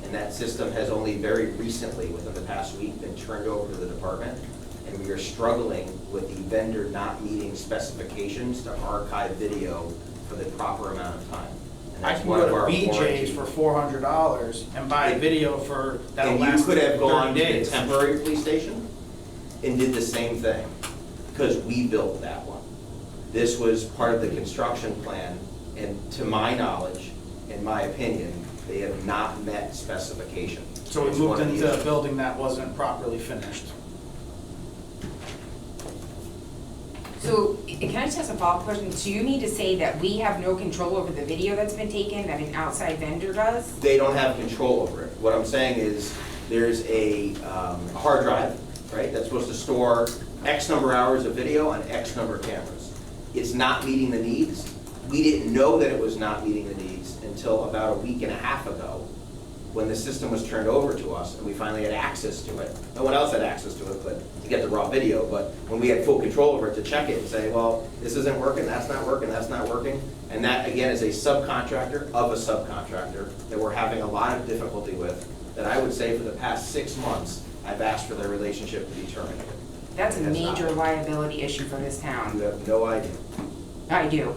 Speaker 3: and that system has only very recently, within the past week, been turned over to the department, and we are struggling with the vendor not meeting specifications to archive video for the proper amount of time. And
Speaker 12: I
Speaker 3: that's
Speaker 12: can
Speaker 3: one of
Speaker 12: go
Speaker 3: our
Speaker 12: to BJ's
Speaker 3: warranties.
Speaker 12: for $400 and buy a video for, that'll
Speaker 3: And
Speaker 12: last
Speaker 3: you could have
Speaker 12: 30
Speaker 3: gone to the
Speaker 12: days.
Speaker 3: temporary police station and did the same thing, because we built that one. This was part of the construction plan, and to my knowledge, in my opinion, they have not met specification.
Speaker 12: So we
Speaker 3: It's one
Speaker 12: moved
Speaker 3: of the
Speaker 12: into a
Speaker 3: issues.
Speaker 12: building that wasn't properly finished.
Speaker 4: So, can I just ask a follow-up question? So you mean to say that we have no control over the video that's been taken, that an outside vendor does?
Speaker 3: They don't have control over it. What I'm saying is, there's a hard drive, right, that's supposed to store X number of hours of video on X number of cameras. It's not meeting the needs. We didn't know that it was not meeting the needs until about a week and a half ago, when the system was turned over to us and we finally had access to it. No one else had access to it, but to get the raw video, but when we had full control over it, to check it and say, well, this isn't working, that's not working, that's not working. And that, again, is a subcontractor of a subcontractor that we're having a lot of difficulty with, that I would say for the past 6 months, I've asked for their relationship to be terminated.
Speaker 4: That's a
Speaker 3: That's not-
Speaker 4: major liability issue for this
Speaker 3: You
Speaker 4: town.
Speaker 3: have no idea.
Speaker 4: I do.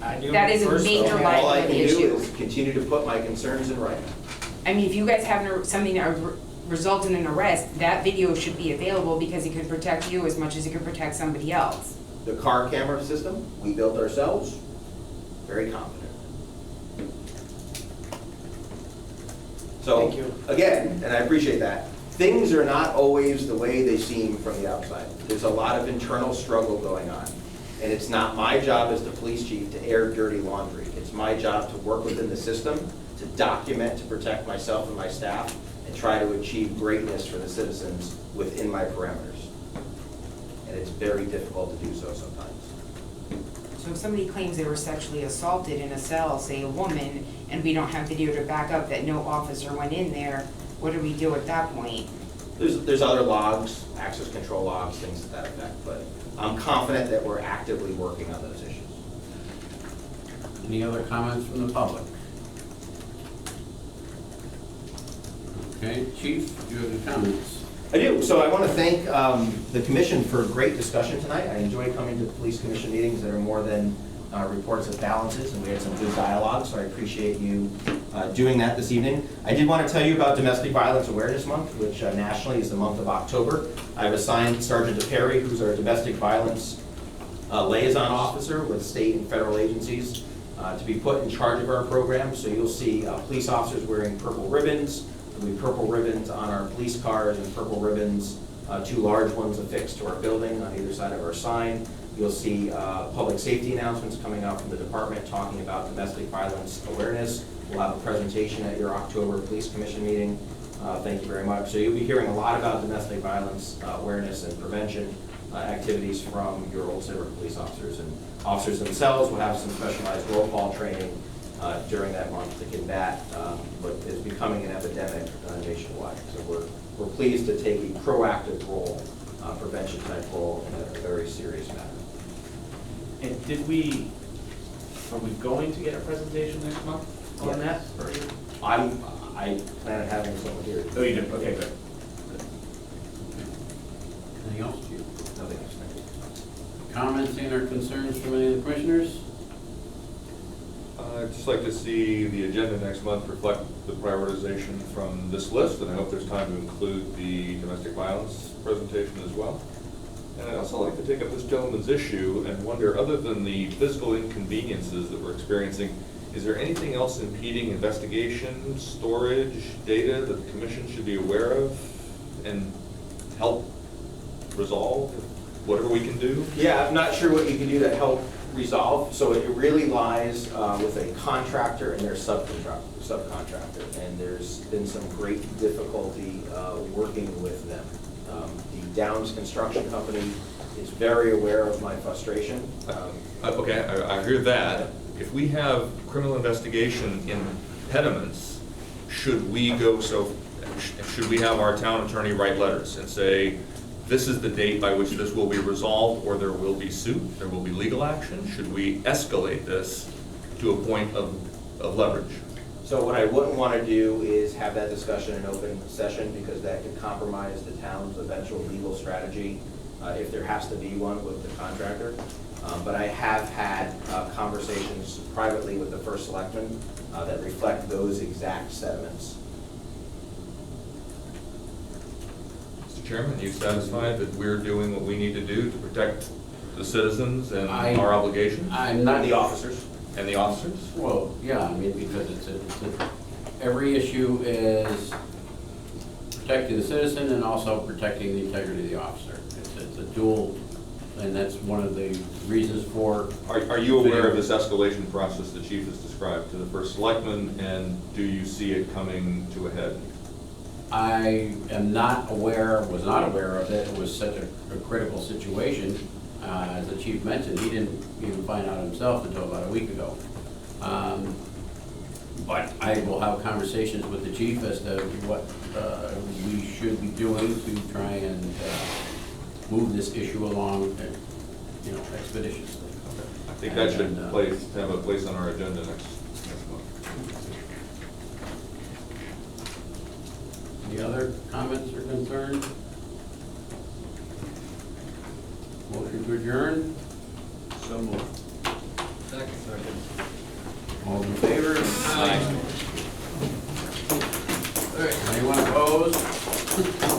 Speaker 12: I do
Speaker 4: That is a
Speaker 12: personally.
Speaker 4: major
Speaker 3: All I can
Speaker 4: liability
Speaker 3: do
Speaker 4: issue.
Speaker 3: is continue to put my concerns in writing.
Speaker 4: I mean, if you guys have something that would result in an arrest, that video should be available because it could protect you as much as it could protect somebody else.
Speaker 3: The car camera system, we built ourselves, very confident. So,
Speaker 12: Thank you.
Speaker 3: again, and I appreciate that, things are not always the way they seem from the outside. There's a lot of internal struggle going on. And it's not my job as the police chief to air dirty laundry. It's my job to work within the system, to document, to protect myself and my staff, and try to achieve greatness for the citizens within my parameters. And it's very difficult to do so sometimes.
Speaker 4: So if somebody claims they were sexually assaulted in a cell, say a woman, and we don't have video to back up that no officer went in there, what do we do at that point?
Speaker 3: There's other logs, access control logs, things to that effect, but I'm confident that we're actively working on those issues.
Speaker 1: Any other comments from the public? Okay, Chief, do you have any comments?
Speaker 3: I do. So I want to thank the commission for a great discussion tonight. I enjoy coming to police commission meetings that are more than reports of balances, and we had some good dialogue, so I appreciate you doing that this evening. I did want to tell you about Domestic Violence Awareness Month, which nationally is the month of October. I've assigned Sergeant DePerry, who's our domestic violence liaison officer with state and federal agencies, to be put in charge of our program. So you'll see police officers wearing purple ribbons. There'll be purple ribbons on our police cars and purple ribbons 2 large ones affixed to our building on either side of our sign. You'll see public safety announcements coming out from the department talking about domestic violence awareness. We'll have a presentation at your October Police Commission meeting. Thank you very much. So you'll be hearing a lot about domestic violence awareness and prevention activities from your Old Saybrook police officers. And officers themselves will have some specialized roll call training during that month to combat what is becoming an epidemic nationwide. So we're pleased to take a proactive role, prevention type role in a very serious matter.
Speaker 10: And are we going to get a presentation next month on that? Or
Speaker 3: I plan on having someone here.
Speaker 10: Oh, you do? Okay, good.
Speaker 1: Anything else, Chief?
Speaker 3: Nothing else, thank you.
Speaker 1: Comments and/or concerns from any of the commissioners?
Speaker 6: I'd just like to see the agenda next month reflect the prioritization from this list, and I hope there's time to include the domestic violence presentation as well. And I'd also like to take up this gentleman's issue and wonder, other than the physical inconveniences that we're experiencing, is there anything else impeding investigation, storage, data that the commission should be aware of and help resolve whatever we can do?
Speaker 3: Yeah, I'm not sure what you can do to help resolve. So it really lies with a contractor and their subcontractor. And there's been some great difficulty working with them. The Downs Construction Company is very aware of my frustration.
Speaker 6: Okay, I hear that. If we have criminal investigation impediments, should we have our town attorney write letters and say, this is the date by which this will be resolved, or there will be suit, there will be legal action? Should we escalate this to a point of leverage?
Speaker 3: So what I wouldn't want to do is have that discussion in open session, because that could compromise the town's eventual legal strategy if there has to be one with the contractor. But I have had conversations privately with the first selectman that reflect those exact sentiments.
Speaker 6: Mr. Chairman, are you satisfied that we're doing what we need to do to protect the citizens and our obligations?
Speaker 1: I'm not.
Speaker 3: The officers.
Speaker 6: And the officers?
Speaker 1: Well, yeah, I mean, because every issue is protecting the citizen and also protecting the integrity of the officer. It's a dual, and that's one of the reasons for.
Speaker 6: Are you aware of this escalation process the chief has described to the first selectman, and do you see it coming to a head?
Speaker 1: I am not aware, was not aware of it. It was such a critical situation. As the chief mentioned, he didn't even find out himself until about a week ago. But I will have conversations with the chief as to what we should be doing to try and move this issue along, expeditiously.
Speaker 6: I think that should have a place on our agenda next month.
Speaker 1: Any other comments or concerns? Motion to adjourn?
Speaker 7: So moved. Second.
Speaker 1: All in favor?
Speaker 6: Aye.
Speaker 1: Anyone opposed?